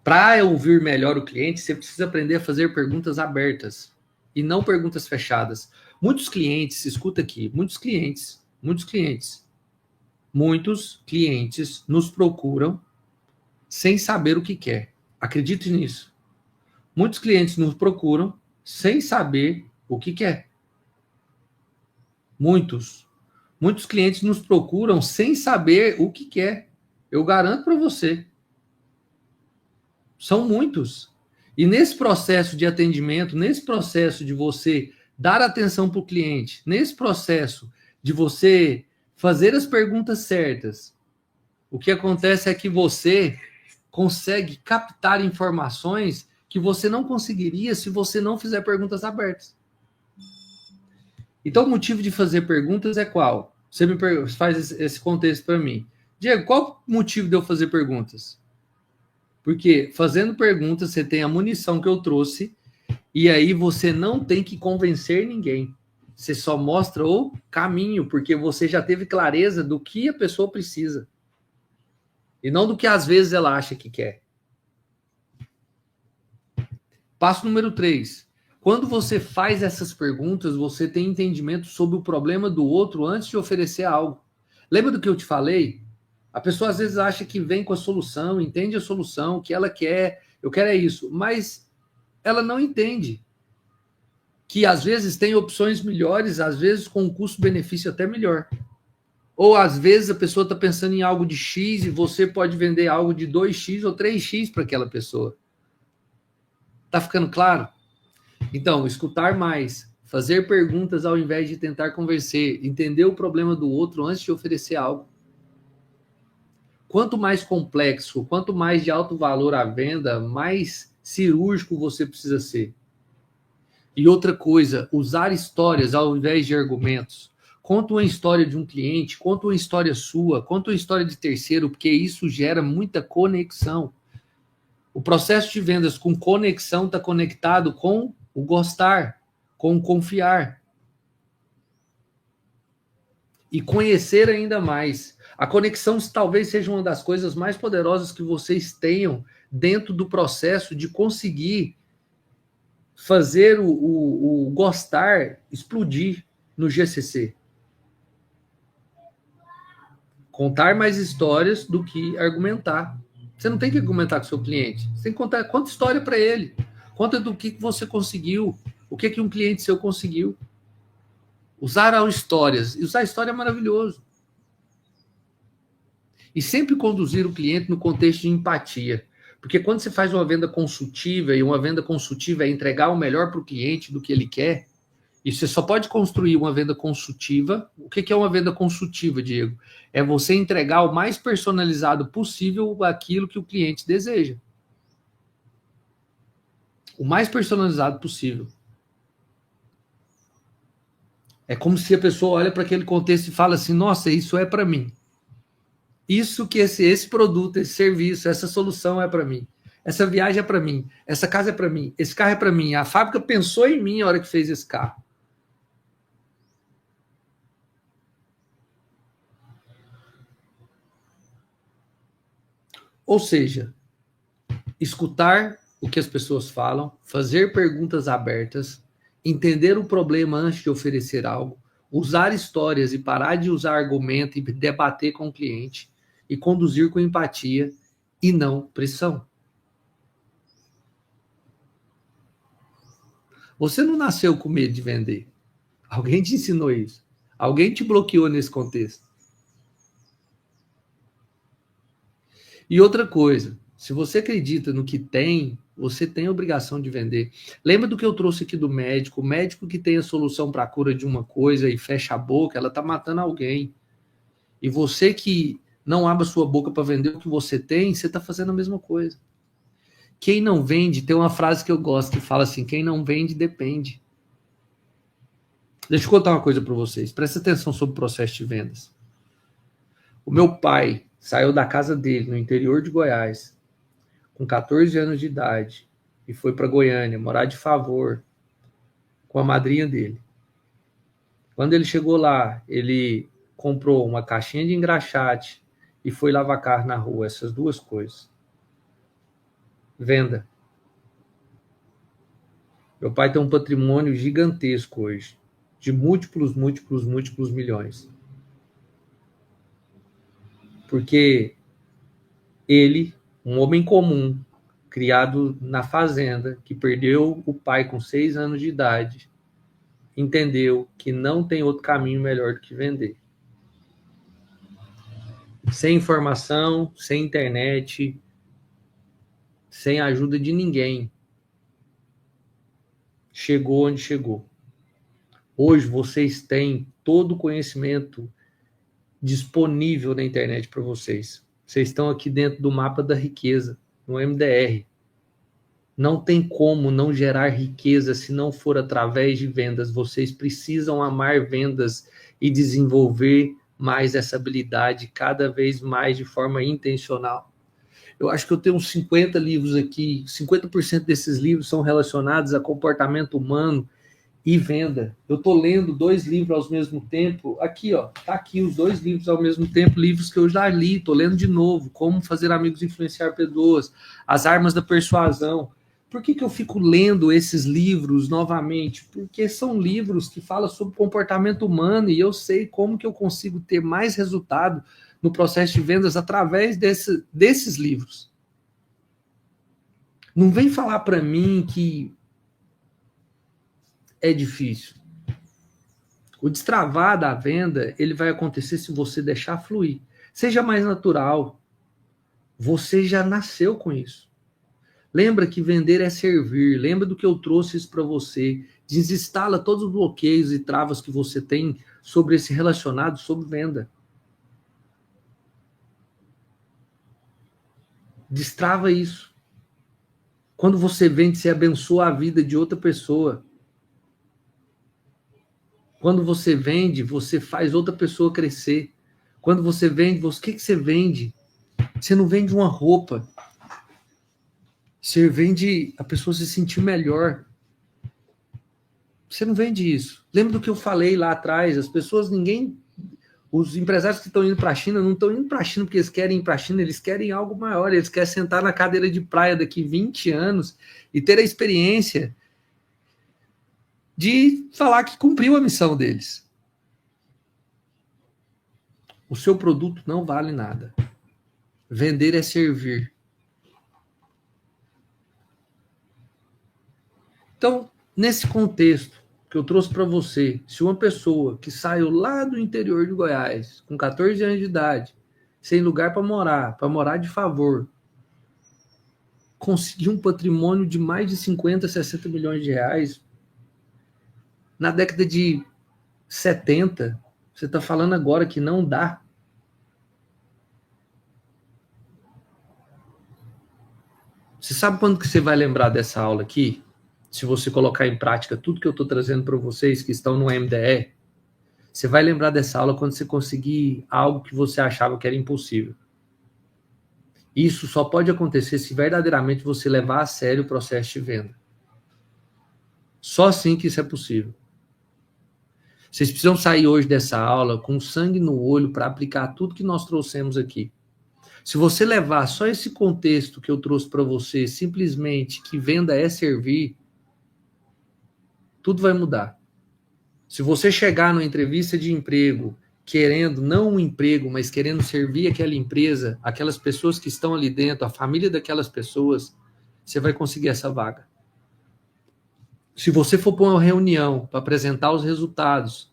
Para ouvir melhor o cliente, você precisa aprender a fazer perguntas abertas e não perguntas fechadas. Muitos clientes, escuta aqui, muitos clientes nos procuram sem saber o que quer. Acredite nisso. Muitos clientes nos procuram sem saber o que quer. Muitos clientes nos procuram sem saber o que quer. Eu garanto para você. São muitos. E nesse processo de atendimento, nesse processo de você dar atenção para o cliente, nesse processo de você fazer as perguntas certas, o que acontece é que você consegue captar informações que você não conseguiria se você não fizer perguntas abertas. Então, o motivo de fazer perguntas é qual? Você me faz esse contexto para mim. Diego, qual o motivo de eu fazer perguntas? Porque fazendo perguntas, você tem a munição que eu trouxe, e aí você não tem que convencer ninguém. Você só mostra o caminho, porque você já teve clareza do que a pessoa precisa. E não do que às vezes ela acha que quer. Passo número 3. Quando você faz essas perguntas, você tem entendimento sobre o problema do outro antes de oferecer algo. Lembra do que eu te falei? A pessoa às vezes acha que vem com a solução, entende a solução, o que ela quer, eu quero é isso, mas ela não entende que às vezes tem opções melhores, às vezes com um custo-benefício até melhor. Ou às vezes a pessoa está pensando em algo de X e você pode vender algo de 2X ou 3X para aquela pessoa. Tá ficando claro? Então, escutar mais, fazer perguntas ao invés de tentar convencer, entender o problema do outro antes de oferecer algo. Quanto mais complexo, quanto mais de alto valor a venda, mais cirúrgico você precisa ser. E outra coisa, usar histórias ao invés de argumentos. Conta uma história de um cliente, conta uma história sua, conta uma história de terceiro, porque isso gera muita conexão. O processo de vendas com conexão está conectado com o gostar, com o confiar. E conhecer ainda mais. A conexão talvez seja uma das coisas mais poderosas que vocês tenham dentro do processo de conseguir fazer o gostar explodir no GCC. Contar mais histórias do que argumentar. Você não tem que argumentar com o seu cliente. Você tem que contar, conta história para ele. Conta do que você conseguiu. O que um cliente seu conseguiu. Usar histórias. E usar história é maravilhoso. E sempre conduzir o cliente no contexto de empatia. Porque quando você faz uma venda consultiva, e uma venda consultiva é entregar o melhor para o cliente do que ele quer, e você só pode construir uma venda consultiva. O que é uma venda consultiva, Diego? É você entregar o mais personalizado possível aquilo que o cliente deseja. O mais personalizado possível. É como se a pessoa olha para aquele contexto e fala assim, nossa, isso é para mim. Isso que esse produto, esse serviço, essa solução é para mim. Essa viagem é para mim. Essa casa é para mim. Esse carro é para mim. A fábrica pensou em mim na hora que fez esse carro. Ou seja, escutar o que as pessoas falam, fazer perguntas abertas, entender o problema antes de oferecer algo, usar histórias e parar de usar argumento e debater com o cliente e conduzir com empatia e não pressão. Você não nasceu com medo de vender. Alguém te ensinou isso. Alguém te bloqueou nesse contexto. E outra coisa, se você acredita no que tem, você tem a obrigação de vender. Lembra do que eu trouxe aqui do médico? O médico que tem a solução para a cura de uma coisa e fecha a boca, ela está matando alguém. E você que não abre a sua boca para vender o que você tem, você está fazendo a mesma coisa. Quem não vende, tem uma frase que eu gosto que fala assim, quem não vende, depende. Deixa eu contar uma coisa para vocês. Presta atenção sobre o processo de vendas. O meu pai saiu da casa dele, no interior de Goiás, com 14 anos de idade, e foi para Goiânia, morar de favor, com a madrinha dele. Quando ele chegou lá, ele comprou uma caixinha de engraxate e foi lavar carro na rua, essas duas coisas. Venda. Meu pai tem um patrimônio gigantesco hoje, de múltiplos milhões. Porque ele, um homem comum, criado na fazenda, que perdeu o pai com 6 anos de idade, entendeu que não tem outro caminho melhor do que vender. Sem informação, sem internet, sem ajuda de ninguém. chegou onde chegou. Hoje vocês têm todo o conhecimento disponível na internet para vocês. Vocês estão aqui dentro do mapa da riqueza, no MDR. Não tem como não gerar riqueza se não for através de vendas. Vocês precisam amar vendas e desenvolver mais essa habilidade cada vez mais de forma intencional. Eu acho que eu tenho uns 50 livros aqui, 50% desses livros são relacionados a comportamento humano e venda. Eu estou lendo 2 livros ao mesmo tempo. Aqui, ó, tá aqui os 2 livros ao mesmo tempo, livros que eu já li, estou lendo de novo. Como Fazer Amigos Influenciar Pessoas, As Armas da Persuasão. Por que eu fico lendo esses livros novamente? Porque são livros que falam sobre comportamento humano e eu sei como que eu consigo ter mais resultado no processo de vendas através desses livros. Não vem falar para mim que é difícil. O destravar da venda, ele vai acontecer se você deixar fluir. Seja mais natural. Você já nasceu com isso. Lembra que vender é servir. Lembra do que eu trouxe isso para você. Desinstala todos os bloqueios e travas que você tem sobre esse relacionado, sobre venda. Destrava isso. Quando você vende, você abençoa a vida de outra pessoa. Quando você vende, você faz outra pessoa crescer. Quando você vende, o que você vende? Você não vende uma roupa. Você vende a pessoa se sentir melhor. Você não vende isso. Lembra do que eu falei lá atrás? As pessoas, os empresários que estão indo para a China não estão indo para a China porque eles querem ir para a China, eles querem algo maior. Eles querem sentar na cadeira de praia daqui 20 anos e ter a experiência de falar que cumpriu a missão deles. O seu produto não vale nada. Vender é servir. Então, nesse contexto que eu trouxe para você, se uma pessoa que saiu lá do interior de Goiás, com 14 anos de idade, sem lugar para morar de favor, conseguiu um patrimônio de mais de 50, 60 milhões de reais, na década de 70, você está falando agora que não dá. Você sabe quando que você vai lembrar dessa aula aqui? Se você colocar em prática tudo que eu estou trazendo para vocês que estão no MDE, você vai lembrar dessa aula quando você conseguir algo que você achava que era impossível. Isso só pode acontecer se verdadeiramente você levar a sério o processo de venda. Só assim que isso é possível. Vocês precisam sair hoje dessa aula com sangue no olho para aplicar tudo que nós trouxemos aqui. Se você levar só esse contexto que eu trouxe para você, simplesmente que venda é servir, tudo vai mudar. Se você chegar numa entrevista de emprego querendo, não um emprego, mas querendo servir aquela empresa, aquelas pessoas que estão ali dentro, a família daquelas pessoas, você vai conseguir essa vaga. Se você for para uma reunião para apresentar os resultados,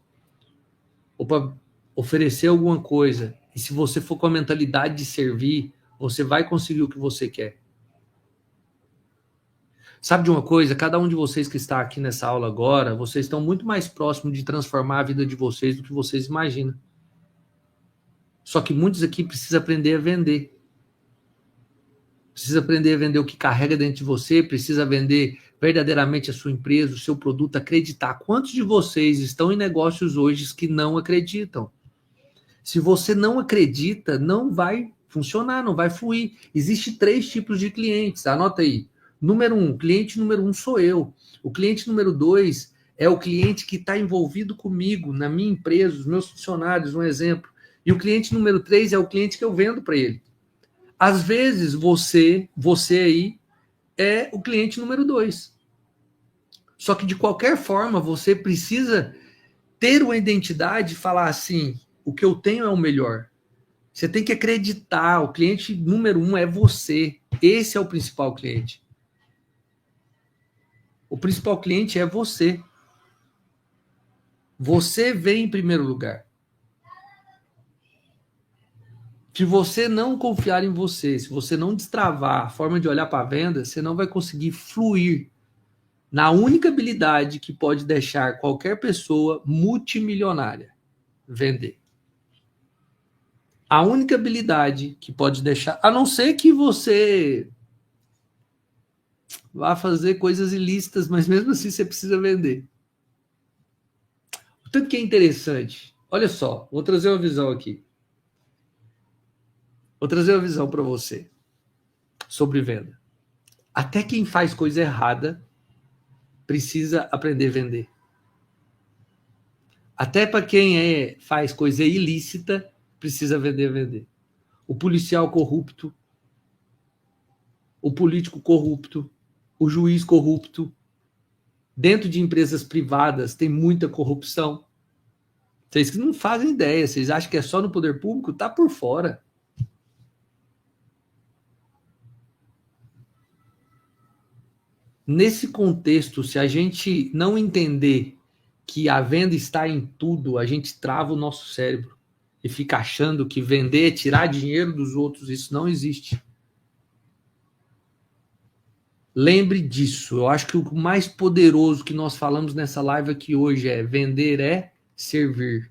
ou para oferecer alguma coisa, e se você for com a mentalidade de servir, você vai conseguir o que você quer. Sabe de uma coisa? Cada um de vocês que está aqui nessa aula agora, vocês estão muito mais próximos de transformar a vida de vocês do que vocês imaginam. Só que muitos aqui precisam aprender a vender. Precisa aprender a vender o que carrega dentro de você, precisa vender verdadeiramente a sua empresa, o seu produto, acreditar. Quantos de vocês estão em negócios hoje que não acreditam? Se você não acredita, não vai funcionar, não vai fluir. Existem 3 tipos de clientes, anota aí. Número 1, cliente número 1 sou eu. O cliente número 2 é o cliente que está envolvido comigo, na minha empresa, os meus funcionários, um exemplo. E o cliente número 3 é o cliente que eu vendo para ele. Às vezes, você aí, é o cliente número 2. Só que, de qualquer forma, você precisa ter uma identidade e falar assim, o que eu tenho é o melhor. Você tem que acreditar, o cliente número 1 é você. Esse é o principal cliente. O principal cliente é você. Você vem em primeiro lugar. Se você não confiar em você, se você não destravar a forma de olhar para a venda, você não vai conseguir fluir na única habilidade que pode deixar qualquer pessoa multimilionária: vender. A única habilidade que pode deixar, a não ser que você vá fazer coisas ilícitas, mas mesmo assim você precisa vender. O tanto que é interessante. Olha só, vou trazer uma visão aqui. Vou trazer uma visão para você sobre venda. Até quem faz coisa errada precisa aprender a vender. Até para quem faz coisa ilícita precisa vender. O policial corrupto, o político corrupto, o juiz corrupto. Dentro de empresas privadas tem muita corrupção. Vocês que não fazem ideia, vocês acham que é só no poder público? Tá por fora. Nesse contexto, se a gente não entender que a venda está em tudo, a gente trava o nosso cérebro e fica achando que vender é tirar dinheiro dos outros. Isso não existe. Lembre disso. Eu acho que o mais poderoso que nós falamos nessa live aqui hoje é: vender é servir.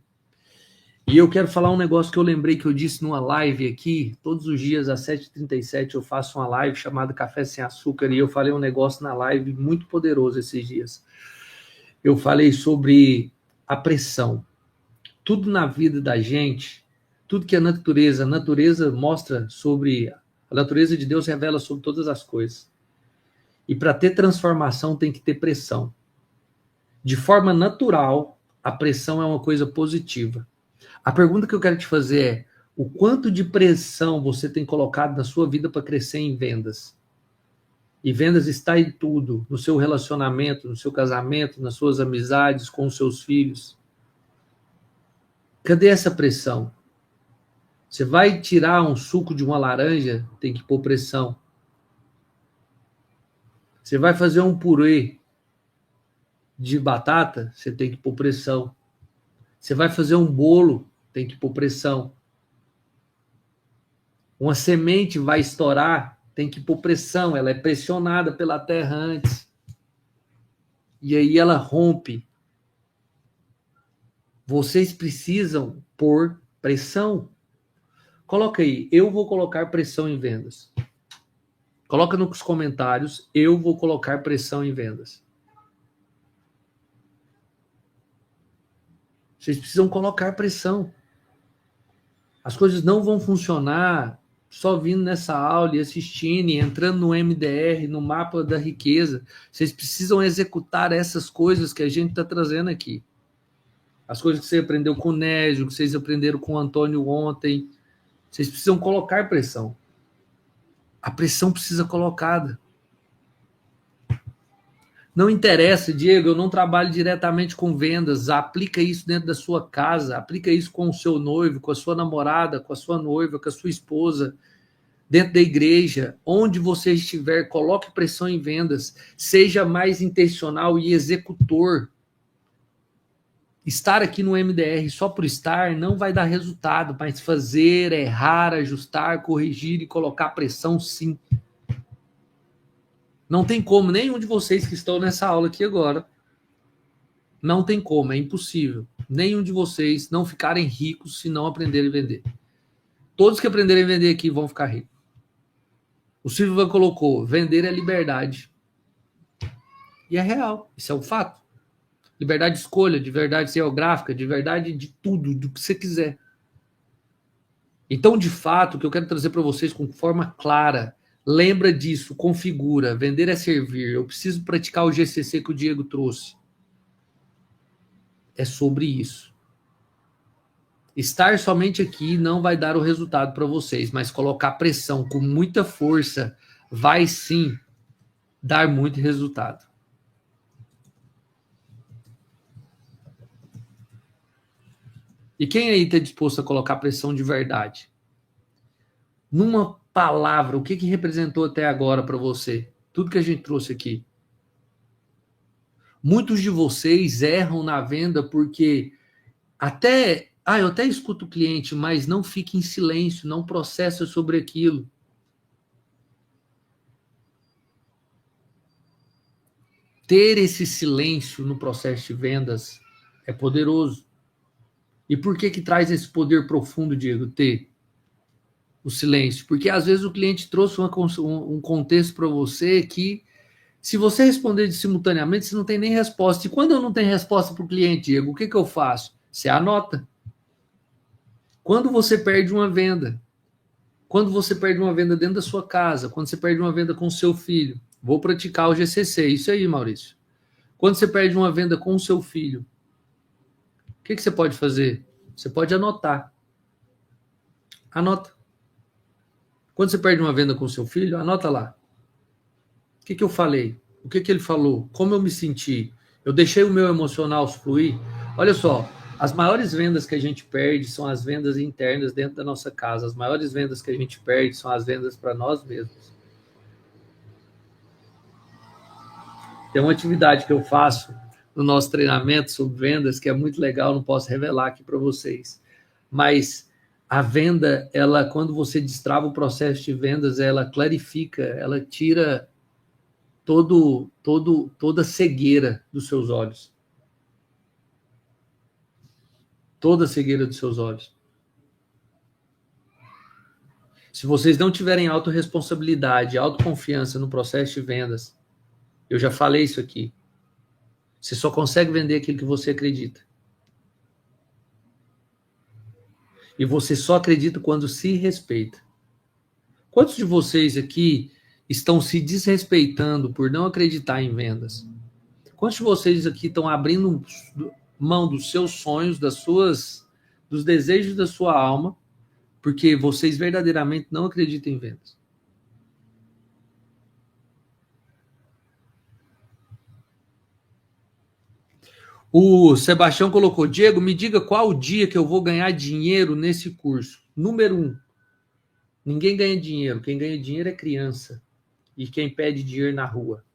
E eu quero falar um negócio que eu lembrei que eu disse numa live aqui. Todos os dias às 7h37 eu faço uma live chamada Café Sem Açúcar, e eu falei um negócio na live muito poderoso esses dias. Eu falei sobre a pressão. Tudo na vida da gente, tudo que a natureza mostra sobre, a natureza de Deus revela sobre todas as coisas. E para ter transformação tem que ter pressão. De forma natural, a pressão é uma coisa positiva. A pergunta que eu quero te fazer é: o quanto de pressão você tem colocado na sua vida para crescer em vendas? E vendas está em tudo, no seu relacionamento, no seu casamento, nas suas amizades, com os seus filhos. Cadê essa pressão? Você vai tirar um suco de uma laranja, tem que pôr pressão. Você vai fazer um purê de batata, você tem que pôr pressão. Você vai fazer um bolo, tem que pôr pressão. Uma semente vai estourar, tem que pôr pressão. Ela é pressionada pela terra antes. E aí ela rompe. Vocês precisam pôr pressão. Coloca aí: eu vou colocar pressão em vendas. Coloca nos comentários: eu vou colocar pressão em vendas. Vocês precisam colocar pressão. As coisas não vão funcionar só vindo nessa aula e assistindo e entrando no MDR, no mapa da riqueza. Vocês precisam executar essas coisas que a gente está trazendo aqui. As coisas que você aprendeu com o Nésio, que vocês aprenderam com o Antônio ontem. Vocês precisam colocar pressão. A pressão precisa ser colocada. Não interessa, Diego, eu não trabalho diretamente com vendas. Aplica isso dentro da sua casa, aplica isso com o seu noivo, com a sua namorada, com a sua noiva, com a sua esposa, dentro da igreja, onde você estiver, coloque pressão em vendas, seja mais intencional e executor. Estar aqui no MDR só por estar não vai dar resultado, mas fazer, errar, ajustar, corrigir e colocar pressão, sim. Não tem como, nenhum de vocês que estão nessa aula aqui agora, não tem como, é impossível. Nenhum de vocês não ficarem ricos se não aprenderem a vender. Todos que aprenderem a vender aqui vão ficar ricos. O Silvio colocou: vender é liberdade. E é real, isso é um fato. Liberdade de escolha, de verdade geográfica, de verdade de tudo, do que você quiser. Então, de fato, o que eu quero trazer para vocês com forma clara: lembra disso, configura. Vender é servir. Eu preciso praticar o GCC que o Diego trouxe. É sobre isso. Estar somente aqui não vai dar o resultado para vocês, mas colocar pressão com muita força vai sim dar muito resultado. E quem aí está disposto a colocar pressão de verdade? Numa palavra, o que representou até agora para você? Tudo que a gente trouxe aqui. Muitos de vocês erram na venda porque eu até escuto o cliente, mas não fica em silêncio, não processa sobre aquilo. Ter esse silêncio no processo de vendas é poderoso. E por que traz esse poder profundo, Diego? Ter o silêncio. Porque às vezes o cliente trouxe um contexto para você que, se você responder simultaneamente, você não tem nem resposta. E quando eu não tenho resposta para o cliente, Diego, o que eu faço? Você anota. Quando você perde uma venda, quando você perde uma venda dentro da sua casa, quando você perde uma venda com o seu filho, vou praticar o GCC, isso aí, Maurício. Quando você perde uma venda com o seu filho, o que você pode fazer? Você pode anotar. Anota. Quando você perde uma venda com o seu filho, anota lá. O que eu falei? O que ele falou? Como eu me senti? Eu deixei o meu emocional fluir? Olha só, as maiores vendas que a gente perde são as vendas internas dentro da nossa casa. As maiores vendas que a gente perde são as vendas para nós mesmos. Tem uma atividade que eu faço no nosso treinamento sobre vendas que é muito legal, não posso revelar aqui para vocês. Mas a venda, ela, quando você destrava o processo de vendas, ela clarifica, ela tira toda cegueira dos seus olhos. Toda cegueira dos seus olhos. Se vocês não tiverem autorresponsabilidade, autoconfiança no processo de vendas, eu já falei isso aqui, você só consegue vender aquilo que você acredita. E você só acredita quando se respeita. Quantos de vocês aqui estão se desrespeitando por não acreditar em vendas? Quantos de vocês aqui estão abrindo mão dos seus sonhos, dos desejos da sua alma, porque vocês verdadeiramente não acreditam em vendas? O Sebastião colocou: Diego, me diga qual o dia que eu vou ganhar dinheiro nesse curso. Número 1, ninguém ganha dinheiro. Quem ganha dinheiro é criança e quem pede dinheiro na rua.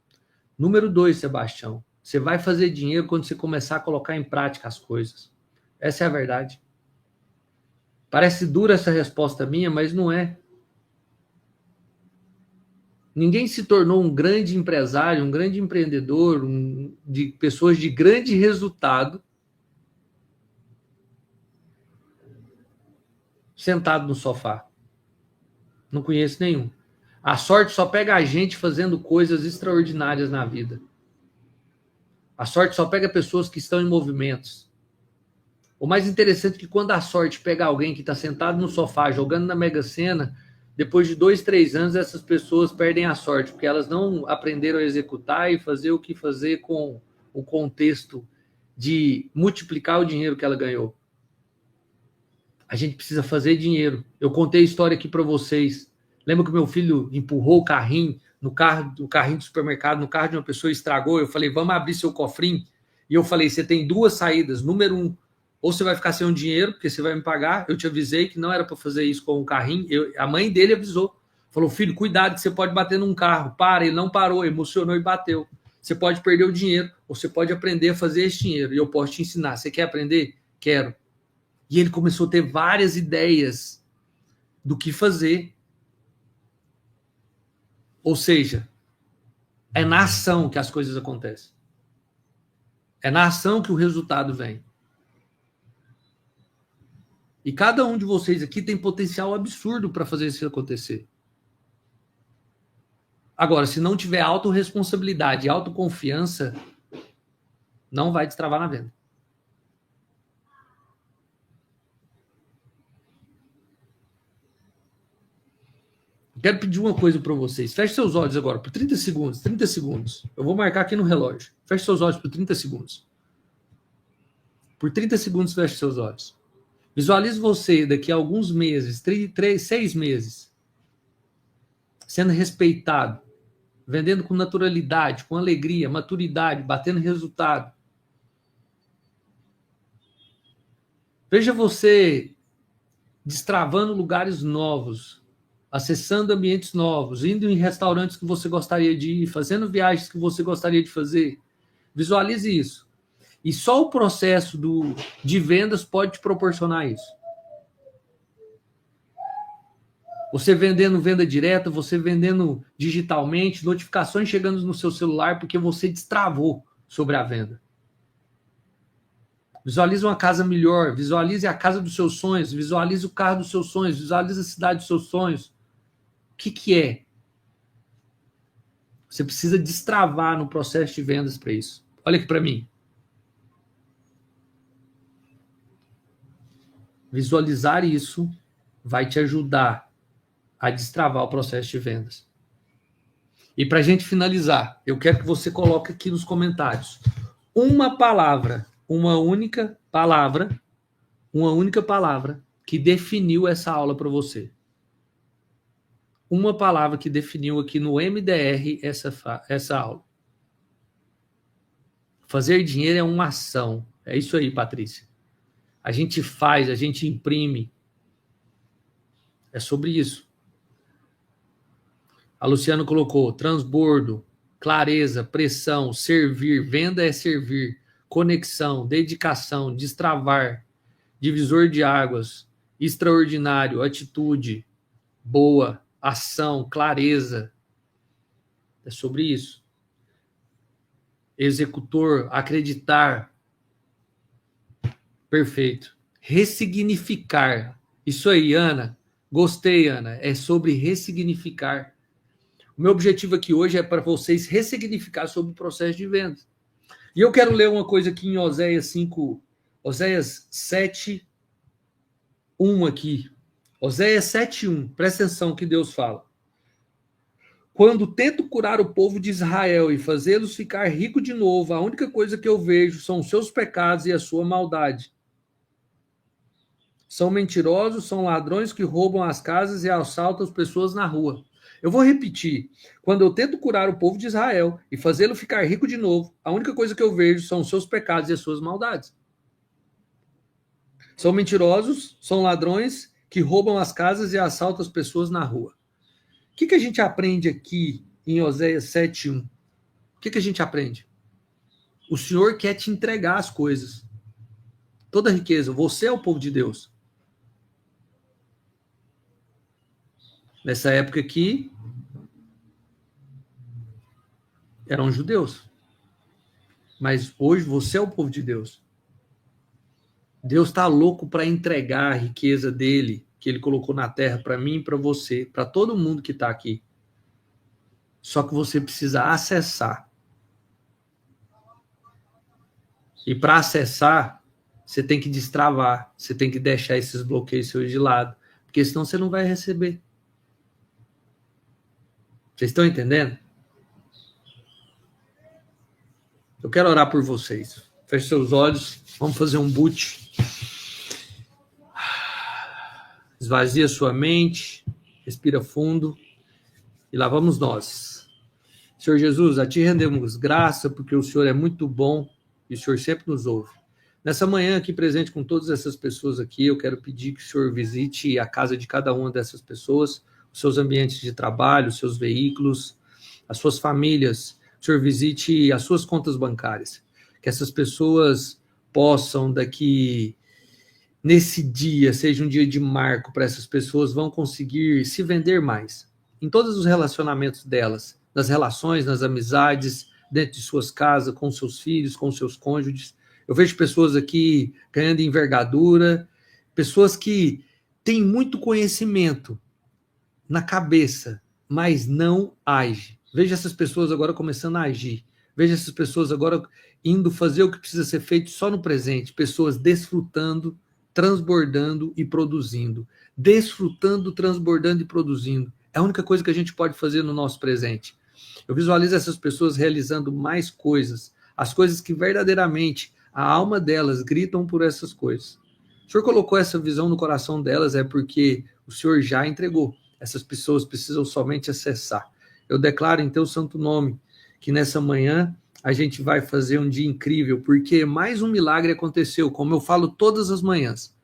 Número 2, Sebastião, você vai fazer dinheiro quando você começar a colocar em prática as coisas. Essa é a verdade. Parece dura essa resposta minha, mas não é. Ninguém se tornou um grande empresário, um grande empreendedor, de pessoas de grande resultado sentado no sofá. Não conheço nenhum. A sorte só pega a gente fazendo coisas extraordinárias na vida. A sorte só pega pessoas que estão em movimentos. O mais interessante é que quando a sorte pega alguém que está sentado no sofá jogando na Mega Sena, depois de 2, 3 anos, essas pessoas perdem a sorte, porque elas não aprenderam a executar e fazer o que fazer com o contexto de multiplicar o dinheiro que ela ganhou. A gente precisa fazer dinheiro. Eu contei a história aqui para vocês. Lembra que meu filho empurrou o carrinho no carrinho do supermercado, no carro de uma pessoa, estragou? Eu falei, vamos abrir seu cofrinho. E eu falei, você tem 2 saídas. Número 1, ou você vai ficar sem um dinheiro, porque você vai me pagar. Eu te avisei que não era para fazer isso com o carrinho. A mãe dele avisou. Falou, filho, cuidado que você pode bater num carro. Para, ele não parou, emocionou e bateu. Você pode perder o dinheiro, ou você pode aprender a fazer esse dinheiro. E eu posso te ensinar. Você quer aprender? Quero. E ele começou a ter várias ideias do que fazer. Ou seja, é na ação que as coisas acontecem. É na ação que o resultado vem. E cada um de vocês aqui tem potencial absurdo para fazer isso acontecer. Agora, se não tiver autorresponsabilidade e autoconfiança, não vai destravar na venda. Quero pedir uma coisa para vocês. Feche seus olhos agora por 30 segundos. 30 segundos. Eu vou marcar aqui no relógio. Feche seus olhos por 30 segundos. Por 30 segundos, feche seus olhos. Visualize você daqui a alguns meses, 6 meses, sendo respeitado, vendendo com naturalidade, com alegria, maturidade, batendo resultado. Veja você destravando lugares novos, acessando ambientes novos, indo em restaurantes que você gostaria de ir, fazendo viagens que você gostaria de fazer. Visualize isso. E só o processo de vendas pode te proporcionar isso. Você vendendo venda direta, você vendendo digitalmente, notificações chegando no seu celular porque você destravou sobre a venda. Visualize uma casa melhor, visualize a casa dos seus sonhos, visualize o carro dos seus sonhos, visualize a cidade dos seus sonhos. O que é? Você precisa destravar no processo de vendas para isso. Olha aqui para mim. Visualizar isso vai te ajudar a destravar o processo de vendas. E para a gente finalizar, eu quero que você coloque aqui nos comentários uma palavra, uma única palavra que definiu essa aula para você. Uma palavra que definiu aqui no MDR essa aula. Fazer dinheiro é uma ação. É isso aí, Patrícia. A gente faz, a gente imprime. É sobre isso. A Luciana colocou transbordo, clareza, pressão, servir, venda é servir, conexão, dedicação, destravar, divisor de águas, extraordinário, atitude, boa, ação, clareza. É sobre isso. Executor, acreditar. Perfeito. Ressignificar. Isso aí, Ana. Gostei, Ana. É sobre ressignificar. O meu objetivo aqui hoje é para vocês ressignificar sobre o processo de vendas. E eu quero ler uma coisa aqui em Oséias 7, 1 aqui. Oséias 7, 1. Presta atenção que Deus fala. Quando tento curar o povo de Israel e fazê-los ficar rico de novo, a única coisa que eu vejo são os seus pecados e a sua maldade. São mentirosos, são ladrões que roubam as casas e assaltam as pessoas na rua. Eu vou repetir. Quando eu tento curar o povo de Israel e fazê-lo ficar rico de novo, a única coisa que eu vejo são os seus pecados e as suas maldades. São mentirosos, são ladrões que roubam as casas e assaltam as pessoas na rua. O que a gente aprende aqui em Oséias 7:1? O que a gente aprende? O Senhor quer te entregar as coisas. Toda a riqueza. Você é o povo de Deus. Nessa época aqui, eram judeus. Mas hoje você é o povo de Deus. Deus está louco para entregar a riqueza dele, que ele colocou na terra, para mim e para você, para todo mundo que está aqui. Só que você precisa acessar. E para acessar, você tem que destravar, você tem que deixar esses bloqueios seus de lado, porque senão você não vai receber. Vocês estão entendendo? Eu quero orar por vocês. Feche seus olhos, vamos fazer um boot. Esvazia sua mente, respira fundo e lá vamos nós. Senhor Jesus, a Ti rendemos graça porque o Senhor é muito bom e o Senhor sempre nos ouve. Nessa manhã aqui presente com todas essas pessoas aqui, eu quero pedir que o Senhor visite a casa de cada uma dessas pessoas, os seus ambientes de trabalho, os seus veículos, as suas famílias. O Senhor visite as suas contas bancárias. Que essas pessoas possam daqui... nesse dia, seja um dia de marco para essas pessoas, vão conseguir se vender mais. Em todos os relacionamentos delas, nas relações, nas amizades, dentro de suas casas, com seus filhos, com seus cônjuges. Eu vejo pessoas aqui ganhando envergadura, pessoas que têm muito conhecimento na cabeça, mas não agem. Veja essas pessoas agora começando a agir. Veja essas pessoas agora indo fazer o que precisa ser feito só no presente. Pessoas desfrutando, transbordando e produzindo. Desfrutando, transbordando e produzindo. É a única coisa que a gente pode fazer no nosso presente. Eu visualizo essas pessoas realizando mais coisas, as coisas que verdadeiramente a alma delas gritam por essas coisas. O Senhor colocou essa visão no coração delas é porque o Senhor já entregou. Essas pessoas precisam somente acessar. Eu declaro em Teu santo nome que nessa manhã a gente vai fazer um dia incrível, porque mais um milagre aconteceu, como eu falo todas as manhãs.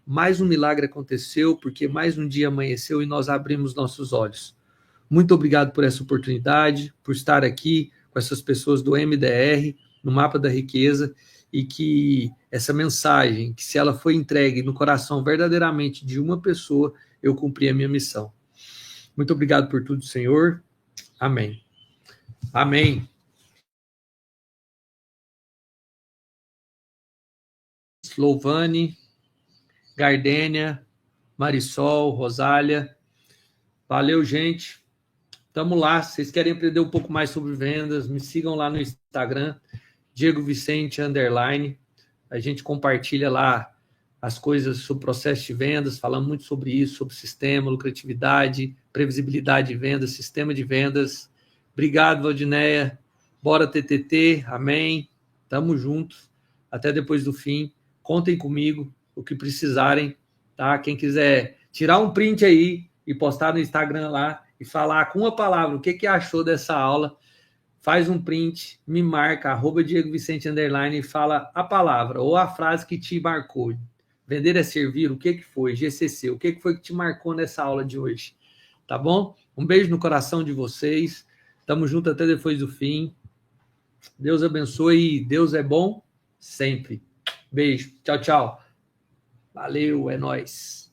Mais um milagre aconteceu, porque mais um dia amanheceu e nós abrimos nossos olhos. Muito obrigado por essa oportunidade, por estar aqui com essas pessoas do MDR, no Mapa da Riqueza, e que essa mensagem, que se ela foi entregue no coração verdadeiramente de uma pessoa, eu cumpri a minha missão. Muito obrigado por tudo, Senhor. Amém. Amém. Slovane, Gardênia, Marisol, Rosália. Valeu, gente. Tamo lá. Se vocês querem aprender um pouco mais sobre vendas, me sigam lá no Instagram, Diego Vicente _. A gente compartilha lá as coisas sobre o processo de vendas, falamos muito sobre isso, sobre sistema, lucratividade, previsibilidade de vendas, sistema de vendas. Obrigado, Valdineia. Bora TTT, amém. Tamo juntos. Até depois do fim. Contem comigo, o que precisarem, tá? Quem quiser tirar um print aí e postar no Instagram lá e falar com uma palavra o que achou dessa aula, faz um print, me marca, @Diego Vicente _ e fala a palavra ou a frase que te marcou. Vender é servir, o que foi? GCC, o que foi que te marcou nessa aula de hoje? Tá bom? Um beijo no coração de vocês. Tamo junto até depois do fim. Deus abençoe. Deus é bom sempre. Beijo. Tchau, tchau. Valeu, é nóis.